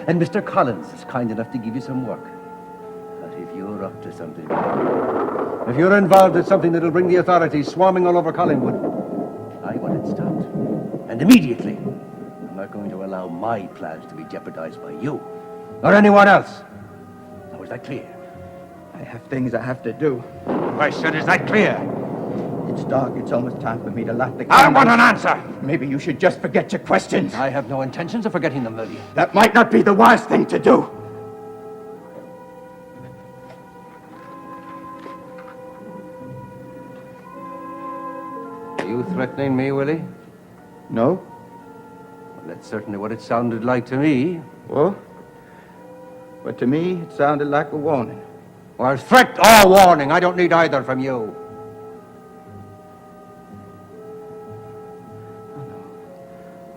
And Mr. Collins is kind enough to give you some work. But if you're up to something, if you're involved in something that'll bring the authorities swarming all over Collingwood, I want it stopped. And immediately. I'm not going to allow my plans to be jeopardized by you or anyone else. Now, is that clear? I have things I have to do. I said, is that clear? It's dark. It's almost time for me to light the I candles. want an answer. Maybe you should just forget your questions. I have no intentions of forgetting them, Willie. That might not be the wise thing to do. Are you threatening me, Willie? No? Well, that's certainly what it sounded like to me. Well, but to me, it sounded like a warning. Or threat or warning. I don't need either from you.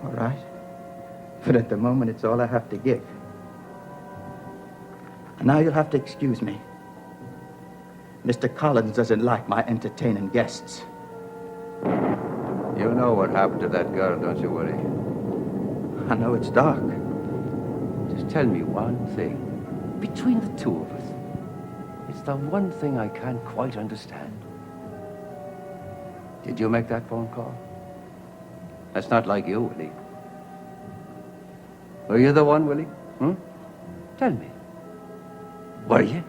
All right. But at the moment, it's all I have to give. And now you'll have to excuse me. Mr. Collins doesn't like my entertaining guests. You know what happened to that girl, don't you, Willie? I know it's dark. Just tell me one thing. Between the two of us, it's the one thing I can't quite understand. Did you make that phone call? That's not like you, Willie. Were you the one, Willie? Tell me. Were you?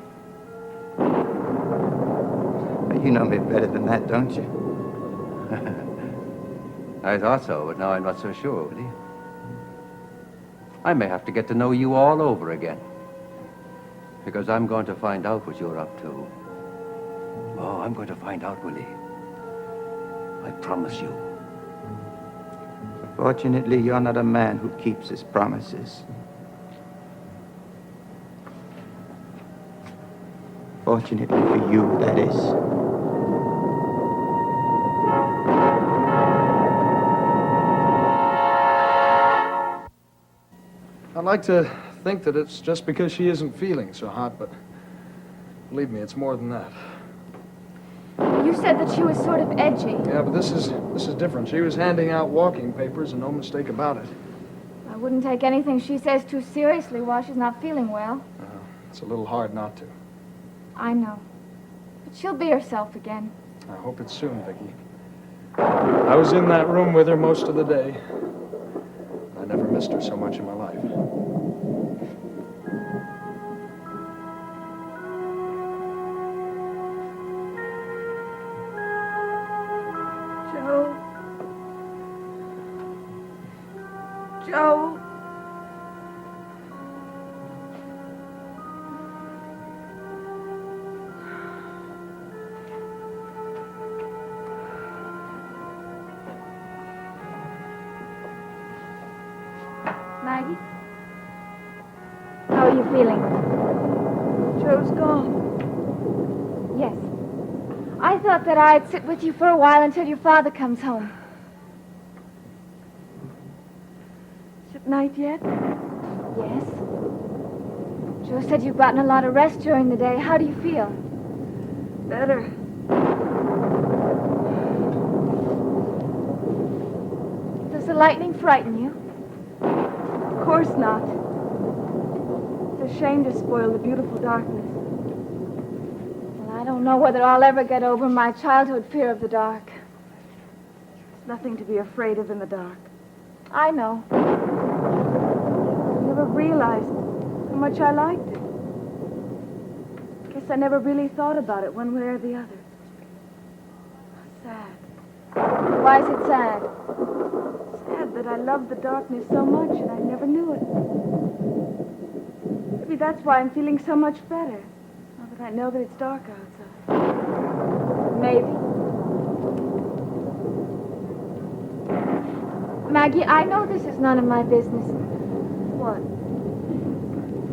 You know me better than that, don't you? I thought so, but now I'm not so sure, Willie. I may have to get to know you all over again. Because I'm going to find out what you're up to. Oh, I'm going to find out, Willie. I promise you. Fortunately, you're not a man who keeps his promises. Fortunately for you, that is. I'd like to think that it's just because she isn't feeling so hot, but believe me, it's more than that. You said that she was sort of edgy. Yeah, but this is different. She was handing out walking papers, and no mistake about it. I wouldn't take anything she says too seriously while she's not feeling well. It's a little hard not to. I know. But she'll be herself again. I hope it's soon, Vicky. I was in that room with her most of the day. I never missed her so much in my life. Joe. Maggie? How are you feeling? Joe's gone. Yes. I thought that I'd sit with you for a while until your father comes home. Is it night yet? Yes. Joe said you've gotten a lot of rest during the day. How do you feel? Better. Does the lightning frighten you? Of course not. It's a shame to spoil the beautiful darkness. Well, I don't know whether I'll ever get over my childhood fear of the dark. There's nothing to be afraid of in the dark. I know. I never realized how much I liked it. Guess I never really thought about it one way or the other. Sad. Why is it sad? Sad that I loved the darkness so much and I never knew it. Maybe that's why I'm feeling so much better, now that I know that it's dark outside. Maybe. Maggie, I know this is none of my business. What?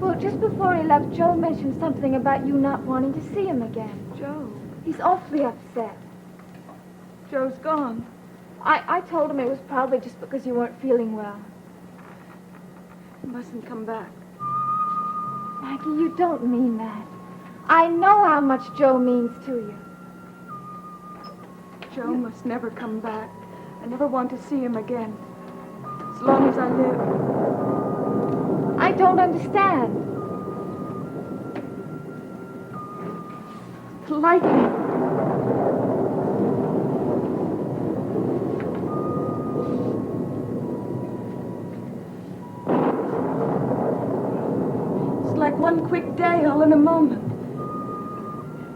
Well, just before he left, Joe mentioned something about you not wanting to see him again. Joe? He's awfully upset. Joe's gone. I told him it was probably just because you weren't feeling well. He mustn't come back. Maggie, you don't mean that. I know how much Joe means to you. Joe must never come back. I never want to see him again. as long as I live. I don't understand. Lightning. It's like one quick day all in a moment.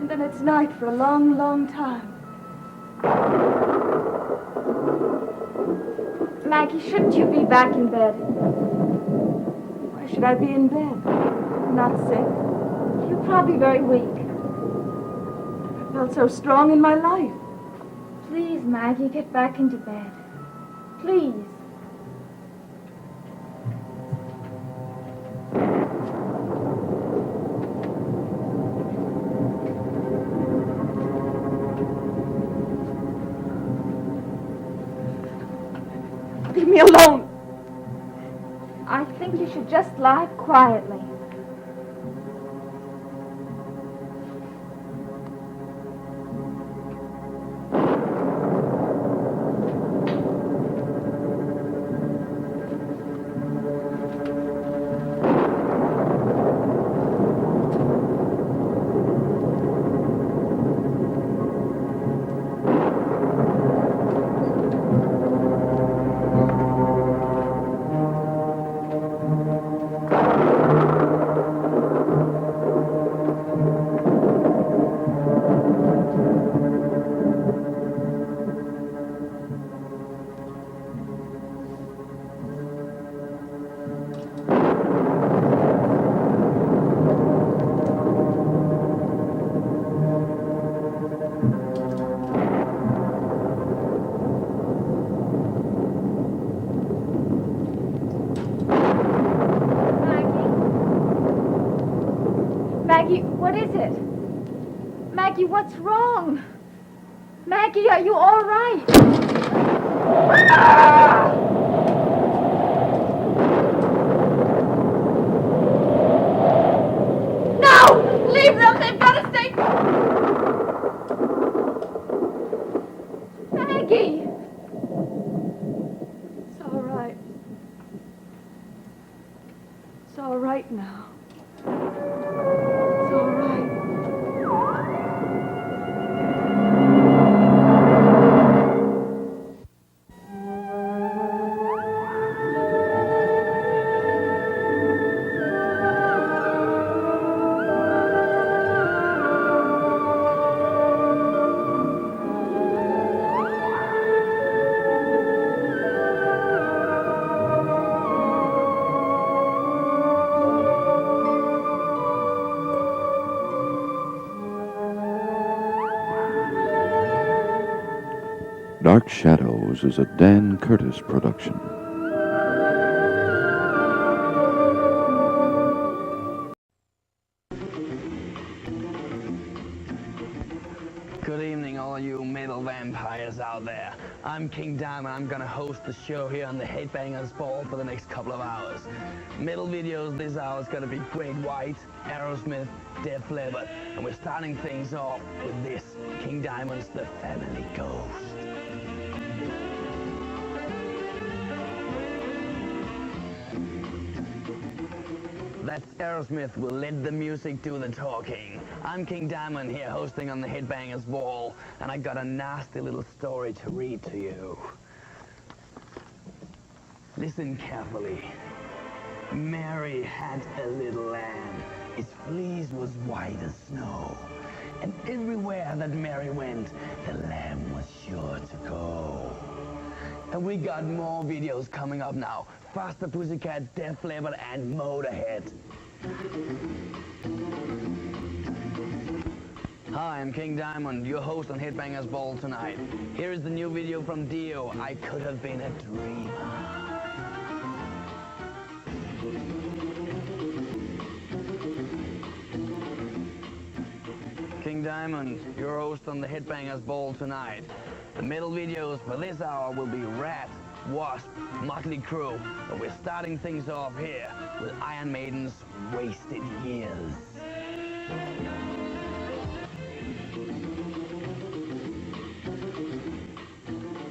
And then it's night for a long, long time. Maggie, shouldn't you be back in bed? Why should I be in bed? I'm not sick. You're probably very weak. I felt so strong in my life. Please, Maggie, get back into bed. Please. Leave me alone. I think you should just lie quietly. Maggie, what is it? Maggie, what's wrong? Maggie, are you all right? No! Leave them! They've got to stay... Maggie! It's all right. It's all right now. It's all right. Dark Shadows is a Dan Curtis production. Good evening, all you metal vampires out there. I'm King Diamond. I'm gonna host the show here on the Headbangers Ball for the next couple of hours. Metal videos this hour is gonna be Great White, Aerosmith, Def Leppard, and we're starting things off with this, King Diamond's The Family Ghost. That's Aerosmith will let the music do the talking. I'm King Diamond here hosting on the Headbangers Ball, and I got a nasty little story to read to you. Listen carefully. Mary had a little lamb. Its fleece was white as snow. And everywhere that Mary went, the lamb was sure to go. And we got more videos coming up now. Faster Pussycat, Def Leppard, and Motorhead. Hi, I'm King Diamond, your host on Headbangers Ball tonight. Here is the new video from Dio, I Could Have Been a Dreamer. King Diamond, your host on the Headbangers Ball tonight. The metal videos for this hour will be Rat, Wasp, Motley Crue, but we're starting things off here with Iron Maiden's Wasted Years.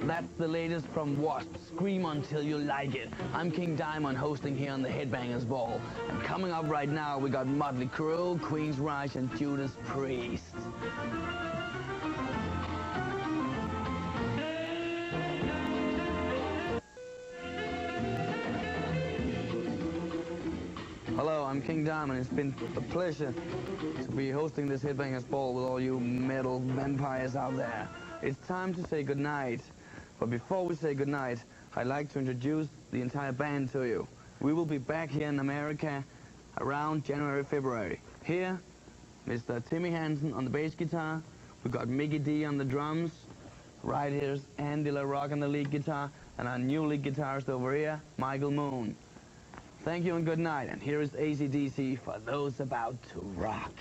That's the latest from Wasp. Scream until you like it. I'm King Diamond hosting here on the Headbangers Ball. And coming up right now, we got Motley Crue, Queen's Rush, and Judas Priest. Hello, I'm King Diamond. It's been a pleasure to be hosting this Headbangers Ball with all you metal vampires out there. It's time to say goodnight. But before we say goodnight, I'd like to introduce the entire band to you. We will be back here in America around January, February. Here, Mr. Timmy Hansen on the bass guitar. We've got Mickey D on the drums. Right here's Andy LaRock on the lead guitar. And our new lead guitarist over here, Michael Moon. Thank you and good night. And here is AC/DC for those about to rock.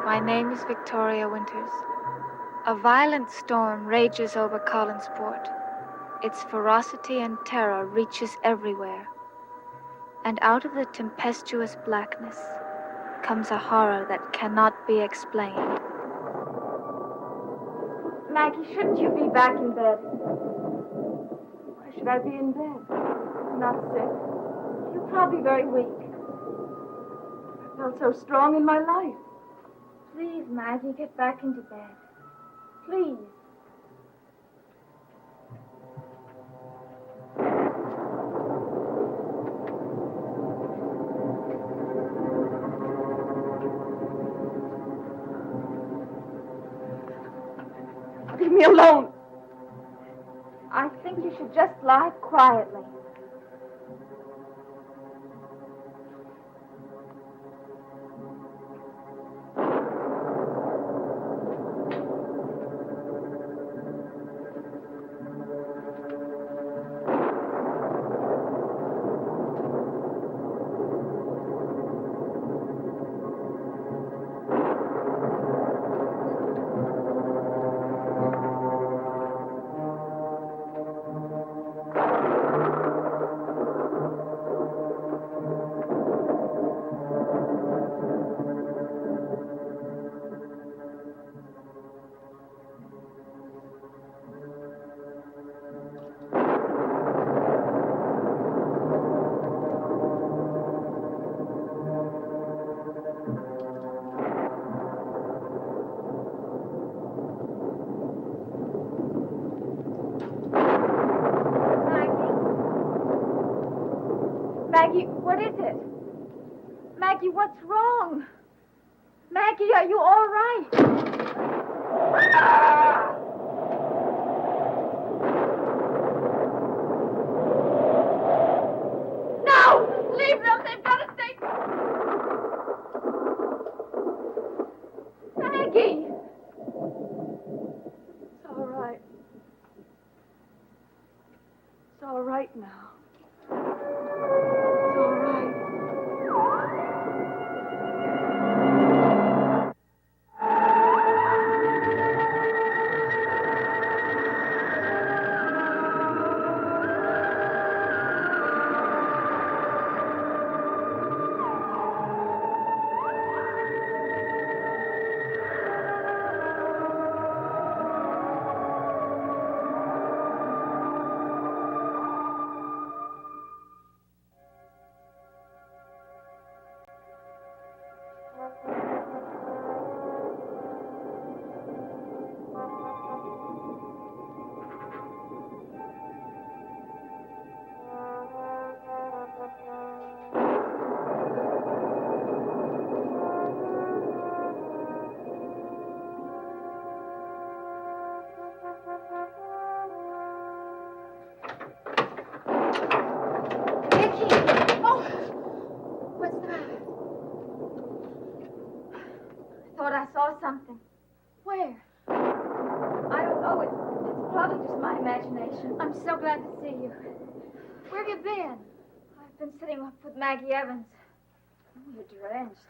My name is Victoria Winters. A violent storm rages over Collinsport. Its ferocity and terror reaches everywhere. And out of the tempestuous blackness comes a horror that cannot be explained. Maggie, shouldn't you be back in bed? Why should I be in bed? Not sick. You're probably very weak. I felt so strong in my life. Please, Maggie, get back into bed. Please. Leave me alone. I think you should just lie quietly. Maggie, what is it? Maggie, what's wrong? Maggie, are you all right? No! Leave them! They've got to stay... Maggie! It's all right. It's all right now. It's all right. I saw something. Where? I don't know. It's probably just my imagination. I'm so glad to see you. Where have you been? I've been sitting up with Maggie Evans. Oh, you're drenched.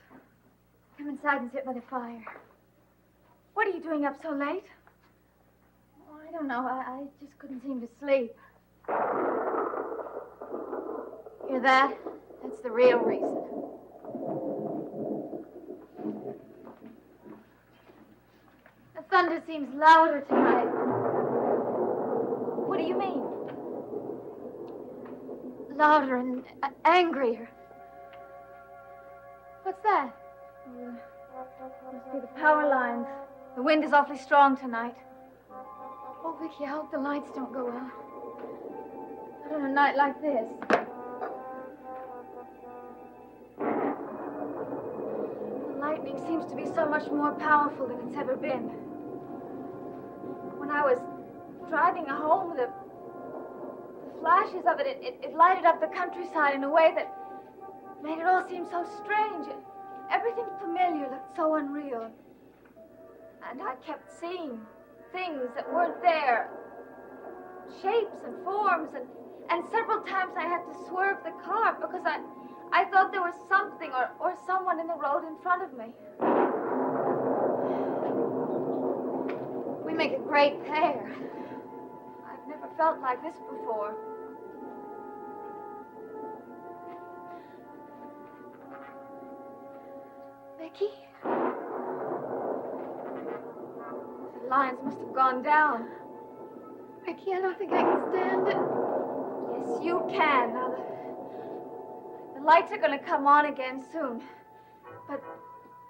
Come inside and sit by the fire. What are you doing up so late? Oh, I don't know. I just couldn't seem to sleep. Hear that? That's the real reason. thunder seems louder tonight. What do you mean? Louder and angrier. What's that? Must be the power lines. The wind is awfully strong tonight. Oh, Vicky, I hope the lights don't go out. Not on a night like this. The lightning seems to be so much more powerful than it's ever been. When I was driving home, the flashes of it lighted up the countryside in a way that made it all seem so strange. Everything familiar looked so unreal. And I kept seeing things that weren't there. Shapes and forms, and several times I had to swerve the car because I thought there was something or someone in the road in front of me. We make a great pair. I've never felt like this before. Vicky? The lines must have gone down. Vicky, I don't think I can stand it. Yes, you can. Now, the lights are going to come on again soon. But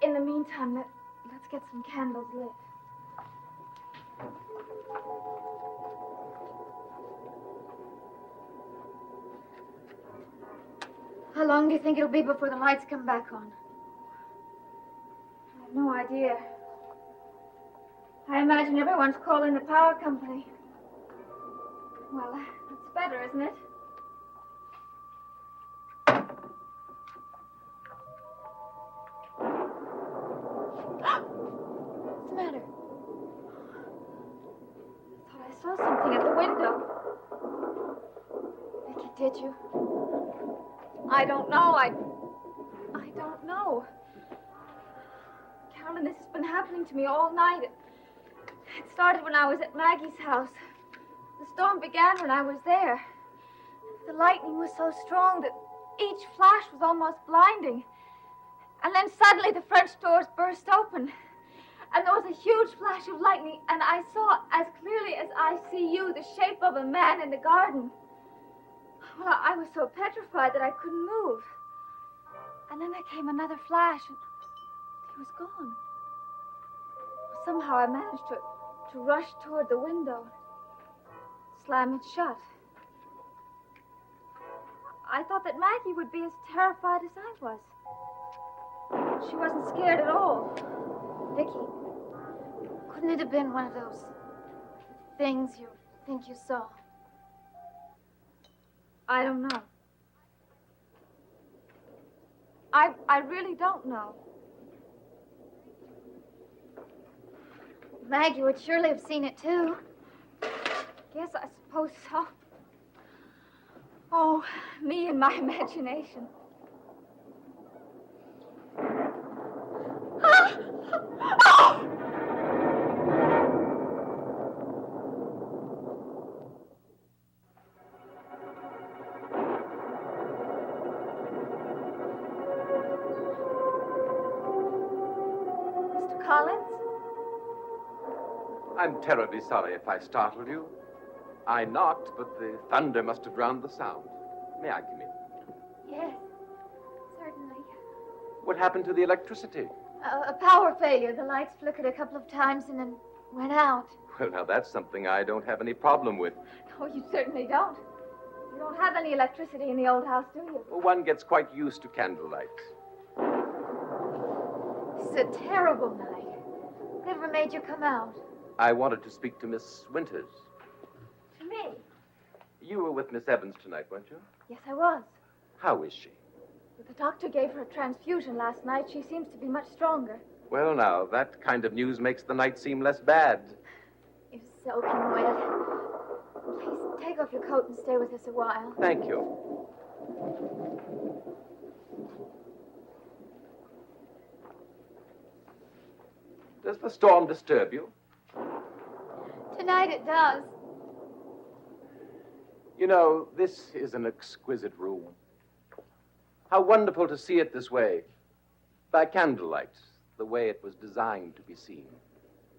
in the meantime, let's get some candles lit. How long do you think it'll be before the lights come back on? I have no idea. I imagine everyone's calling the power company. Well, that's better, isn't it? What's the matter? I thought I saw something at the window. Vicky, did you? I don't know. I don't know. Carolyn, this has been happening to me all night. It started when I was at Maggie's house. The storm began when I was there. The lightning was so strong that each flash was almost blinding. And then suddenly the French doors burst open. And there was a huge flash of lightning, and I saw as clearly as I see you the shape of a man in the garden. Well, I was so petrified that I couldn't move. And then there came another flash, and he was gone. Somehow I managed to rush toward the window, slam it shut. I thought that Maggie would be as terrified as I was. She wasn't scared at all. Vicky, couldn't it have been one of those things you think you saw? I don't know. I really don't know. Maggie would surely have seen it, too. Yes, I suppose so. Oh, me and my imagination. Mr. Collins? I'm terribly sorry if I startled you. I knocked, but the thunder must have drowned the sound. May I come in? Yes, certainly. What happened to the electricity? A power failure. The lights flickered a couple of times and then went out. Well, now that's something I don't have any problem with. Oh, you certainly don't. You don't have any electricity in the old house, do you? Well, one gets quite used to candlelight. This is a terrible night. Whatever made you come out? I wanted to speak to Miss Winters. To me? You were with Miss Evans tonight, weren't you? Yes, I was. How is she? The doctor gave her a transfusion last night. She seems to be much stronger. Well, now, that kind of news makes the night seem less bad. You're soaking wet. Please, take off your coat and stay with us a while. Thank you. Does the storm disturb you? Tonight it does. You know, this is an exquisite room. How wonderful to see it this way, by candlelight, the way it was designed to be seen.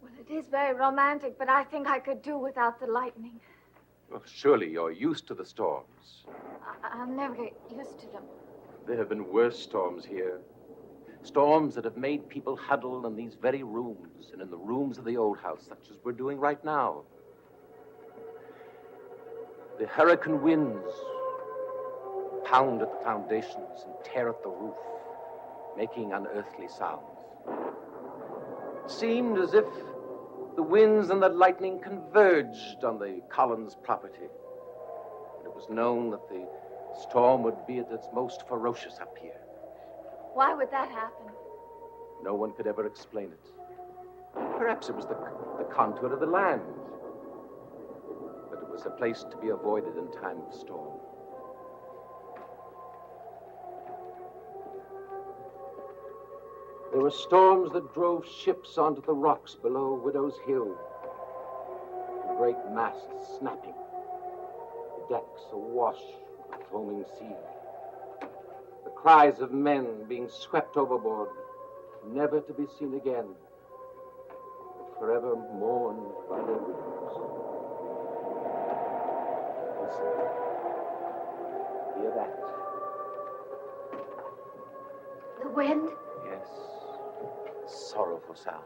Well, it is very romantic, but I think I could do without the lightning. Well, surely you're used to the storms. I'll never get used to them. There have been worse storms here. Storms that have made people huddle in these very rooms and in the rooms of the old house, such as we're doing right now. The hurricane winds pound at the foundations and tear at the roof, making unearthly sounds. It seemed as if the winds and the lightning converged on the Collins property. And it was known that the storm would be at its most ferocious up here. Why would that happen? No one could ever explain it. Perhaps it was the contour of the land. But it was a place to be avoided in time of storm. There were storms that drove ships onto the rocks below Widow's Hill. The great masts snapping, the decks awash with a foaming sea. The cries of men being swept overboard, never to be seen again, but forever mourned by their widows. Listen, hear that? The wind? Yes, sorrowful sound.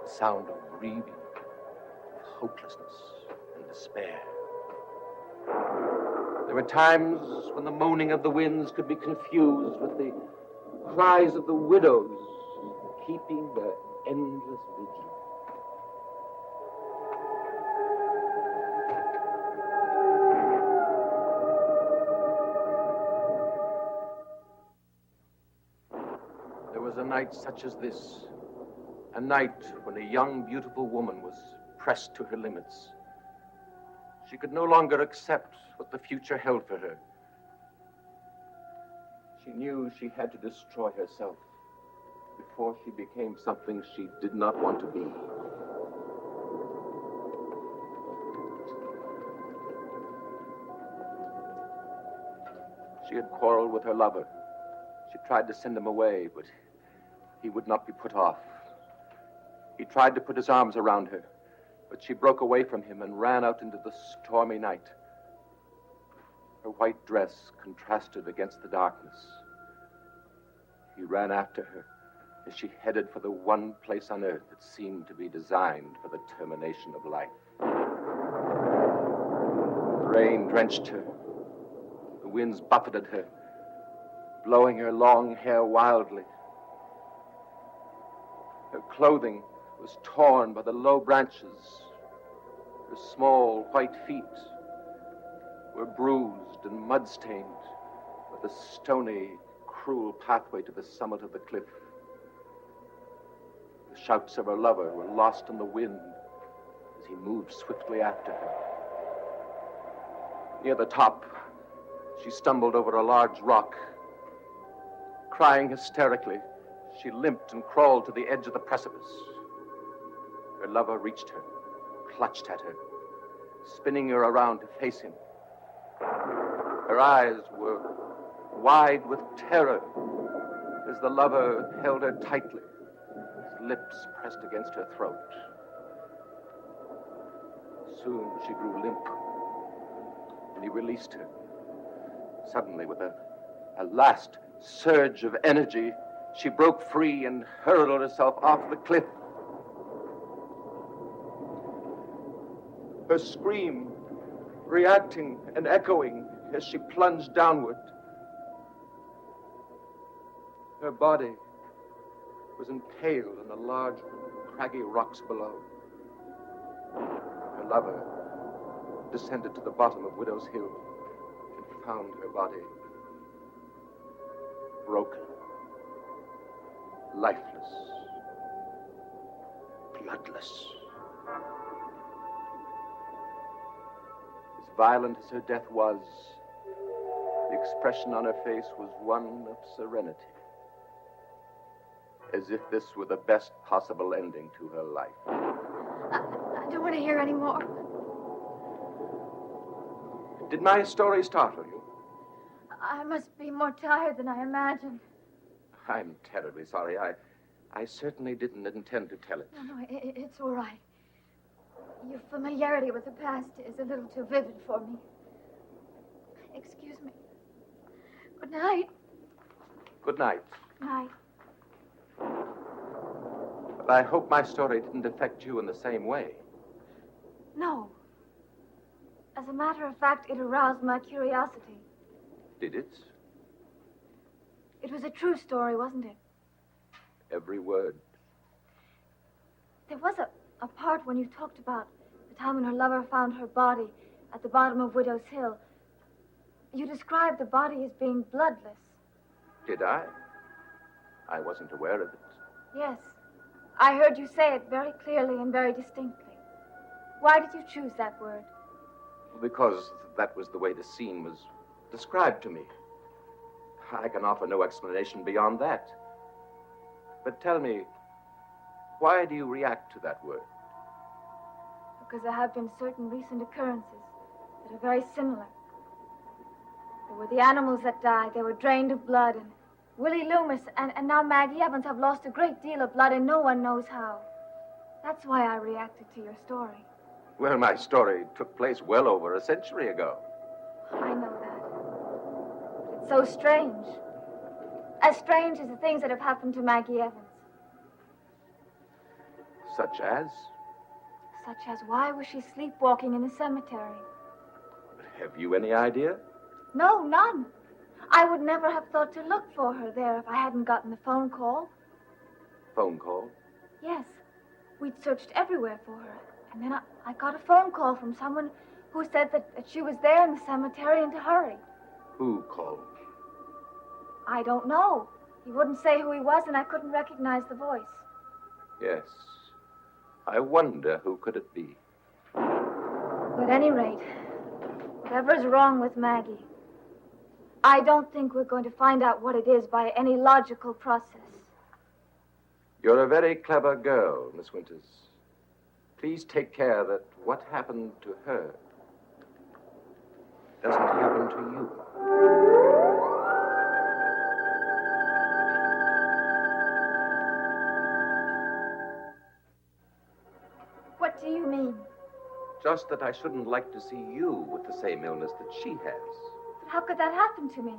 The sound of grieving, of hopelessness and despair. There were times when the moaning of the winds could be confused with the cries of the widows keeping their endless vigil. There was a night such as this, a night when a young, beautiful woman was pressed to her limits. She could no longer accept what the future held for her. She knew she had to destroy herself before she became something she did not want to be. She had quarreled with her lover. She tried to send him away, but he would not be put off. He tried to put his arms around her, but she broke away from him and ran out into the stormy night. Her white dress contrasted against the darkness. He ran after her as she headed for the one place on earth that seemed to be designed for the termination of life. The rain drenched her. The winds buffeted her, blowing her long hair wildly. Her clothing was torn by the low branches. Her small white feet were bruised and mud-stained with the stony, cruel pathway to the summit of the cliff. The shouts of her lover were lost in the wind as he moved swiftly after her. Near the top, she stumbled over a large rock. Crying hysterically, she limped and crawled to the edge of the precipice. Her lover reached her, clutched at her, spinning her around to face him. Her eyes were wide with terror as the lover held her tightly, his lips pressed against her throat. Soon she grew limp, and he released her. Suddenly, with a last surge of energy, she broke free and hurled herself off the cliff. Her scream reacting and echoing as she plunged downward. Her body was impaled on the large, craggy rocks below. Her lover descended to the bottom of Widow's Hill and found her body broken, lifeless, bloodless. As violent as her death was, the expression on her face was one of serenity, as if this were the best possible ending to her life. I don't want to hear any more. Did my story startle you? I must be more tired than I imagined. I'm terribly sorry. I certainly didn't intend to tell it. No, it's all right. Your familiarity with the past is a little too vivid for me. Excuse me. Good night. Good night. Night. But I hope my story didn't affect you in the same way. No. As a matter of fact, it aroused my curiosity. Did it? It was a true story, wasn't it? Every word. There was a part when you talked about the time when her lover found her body at the bottom of Widow's Hill. You described the body as being bloodless. Did I? I wasn't aware of it. Yes. I heard you say it very clearly and very distinctly. Why did you choose that word? Because that was the way the scene was described to me. I can offer no explanation beyond that. But tell me, why do you react to that word? Because there have been certain recent occurrences that are very similar. There were the animals that died. They were drained of blood. And Willie Loomis and now Maggie Evans have lost a great deal of blood, and no one knows how. That's why I reacted to your story. Well, my story took place well over a century ago. I know that. But it's so strange. As strange as the things that have happened to Maggie Evans. Such as? Such as, why was she sleepwalking in the cemetery? Have you any idea? No, none. I would never have thought to look for her there if I hadn't gotten the phone call. Phone call? Yes. We'd searched everywhere for her. And then I got a phone call from someone who said that she was there in the cemetery and to hurry. Who called? I don't know. He wouldn't say who he was, and I couldn't recognize the voice. Yes. I wonder who could it be. But at any rate, whatever's wrong with Maggie, I don't think we're going to find out what it is by any logical process. You're a very clever girl, Miss Winters. Please take care that what happened to her doesn't happen to you. What do you mean? Just that I shouldn't like to see you with the same illness that she has. But how could that happen to me?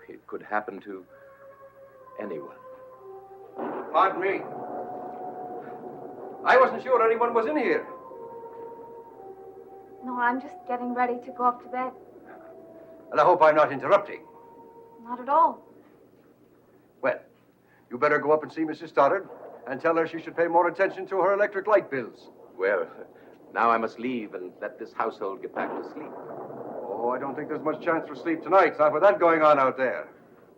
It could happen to anyone. Pardon me. I wasn't sure anyone was in here. No, I'm just getting ready to go up to bed. And I hope I'm not interrupting. Not at all. Well, you better go up and see Mrs. Stoddard and tell her she should pay more attention to her electric light bills. Well, now I must leave and let this household get back to sleep. Oh, I don't think there's much chance for sleep tonight, not with that going on out there.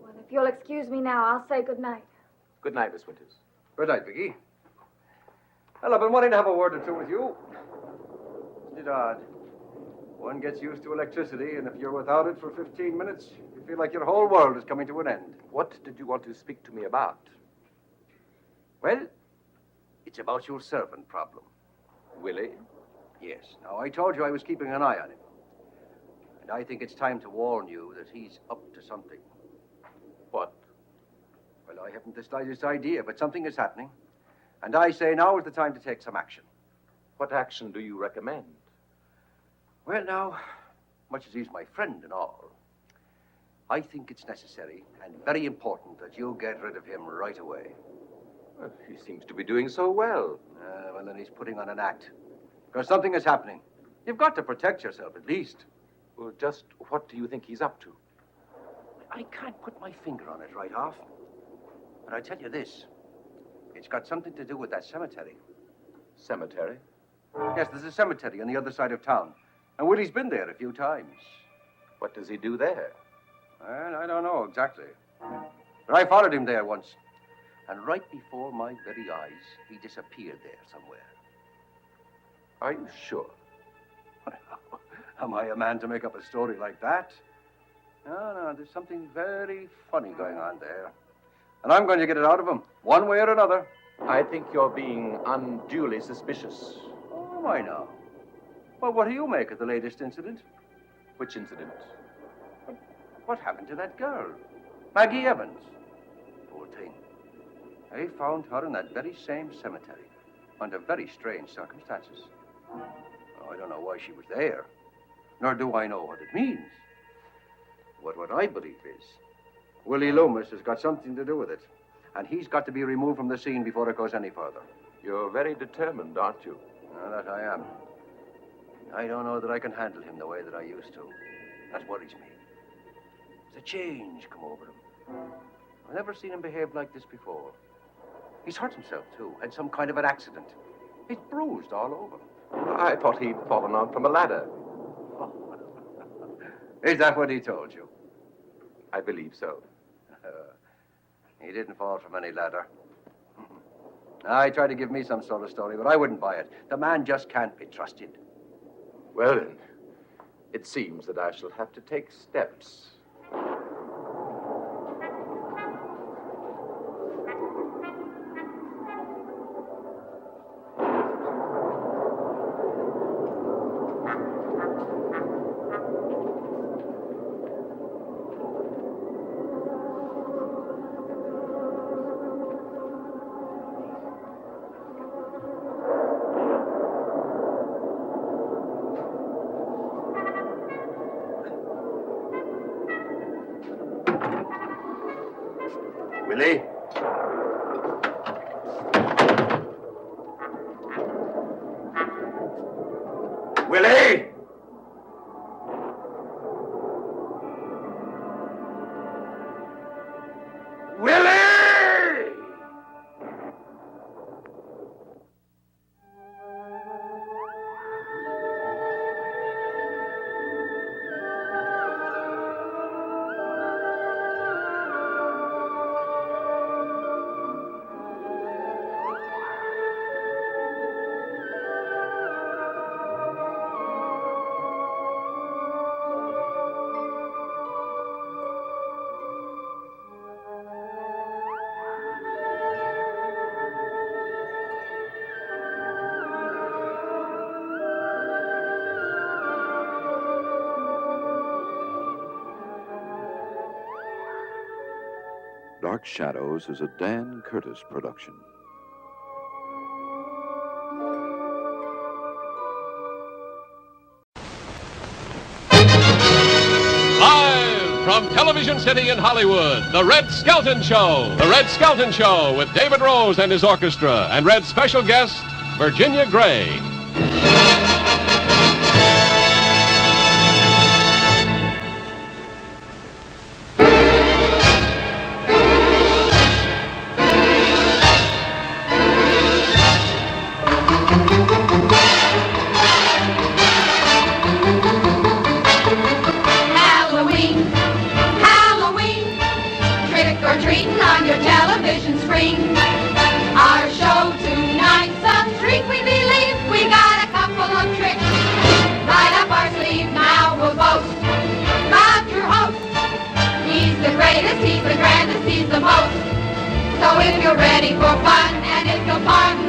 Well, if you'll excuse me now, I'll say good night. Good night, Miss Winters. Good night, Vicky. Well, I've been wanting to have a word or two with you. Isn't it odd? One gets used to electricity, and if you're without it for 15 minutes, you feel like your whole world is coming to an end. What did you want to speak to me about? Well, it's about your servant problem. Willie? Yes. Now, I told you I was keeping an eye on him. And I think it's time to warn you that he's up to something. What? Well, I haven't the slightest idea, but something is happening. And I say now is the time to take some action. What action do you recommend? Well, now, much as he's my friend and all, I think it's necessary and very important that you get rid of him right away. Well, he seems to be doing so well. Well, then he's putting on an act. Because something is happening. You've got to protect yourself, at least. Well, just what do you think he's up to? I can't put my finger on it right off. But I tell you this. It's got something to do with that cemetery. Cemetery? Yes, there's a cemetery on the other side of town. And Willie's been there a few times. What does he do there? Well, I don't know exactly. But I followed him there once. And right before my very eyes, he disappeared there somewhere. Are you sure? Am I a man to make up a story like that? No, there's something very funny going on there. And I'm going to get it out of him, one way or another. I think you're being unduly suspicious. Oh, am I now? Well, what do you make of the latest incident? Which incident? What happened to that girl? Maggie Evans. Poor thing. They found her in that very same cemetery, under very strange circumstances. I don't know why she was there, nor do I know what it means. But what I believe is, Willie Loomis has got something to do with it, and he's got to be removed from the scene before it goes any further. You're very determined, aren't you? That I am. I don't know that I can handle him the way that I used to. That worries me. There's a change come over him. I've never seen him behave like this before. He's hurt himself, too. Had some kind of an accident. He's bruised all over. I thought he'd fallen out from a ladder. Is that what he told you? I believe so. He didn't fall from any ladder. I tried to give me some sort of story, but I wouldn't buy it. The man just can't be trusted. Well, then, it seems that I shall have to take steps. Willie? Willie! Willie! Dark Shadows is a Dan Curtis production. Live from Television City in Hollywood, The Red Skelton Show. The Red Skelton Show with David Rose and his orchestra, and Red's special guest, Virginia Gray. He's the grandest, he's the most. So if you're ready for fun, and if you'll pardon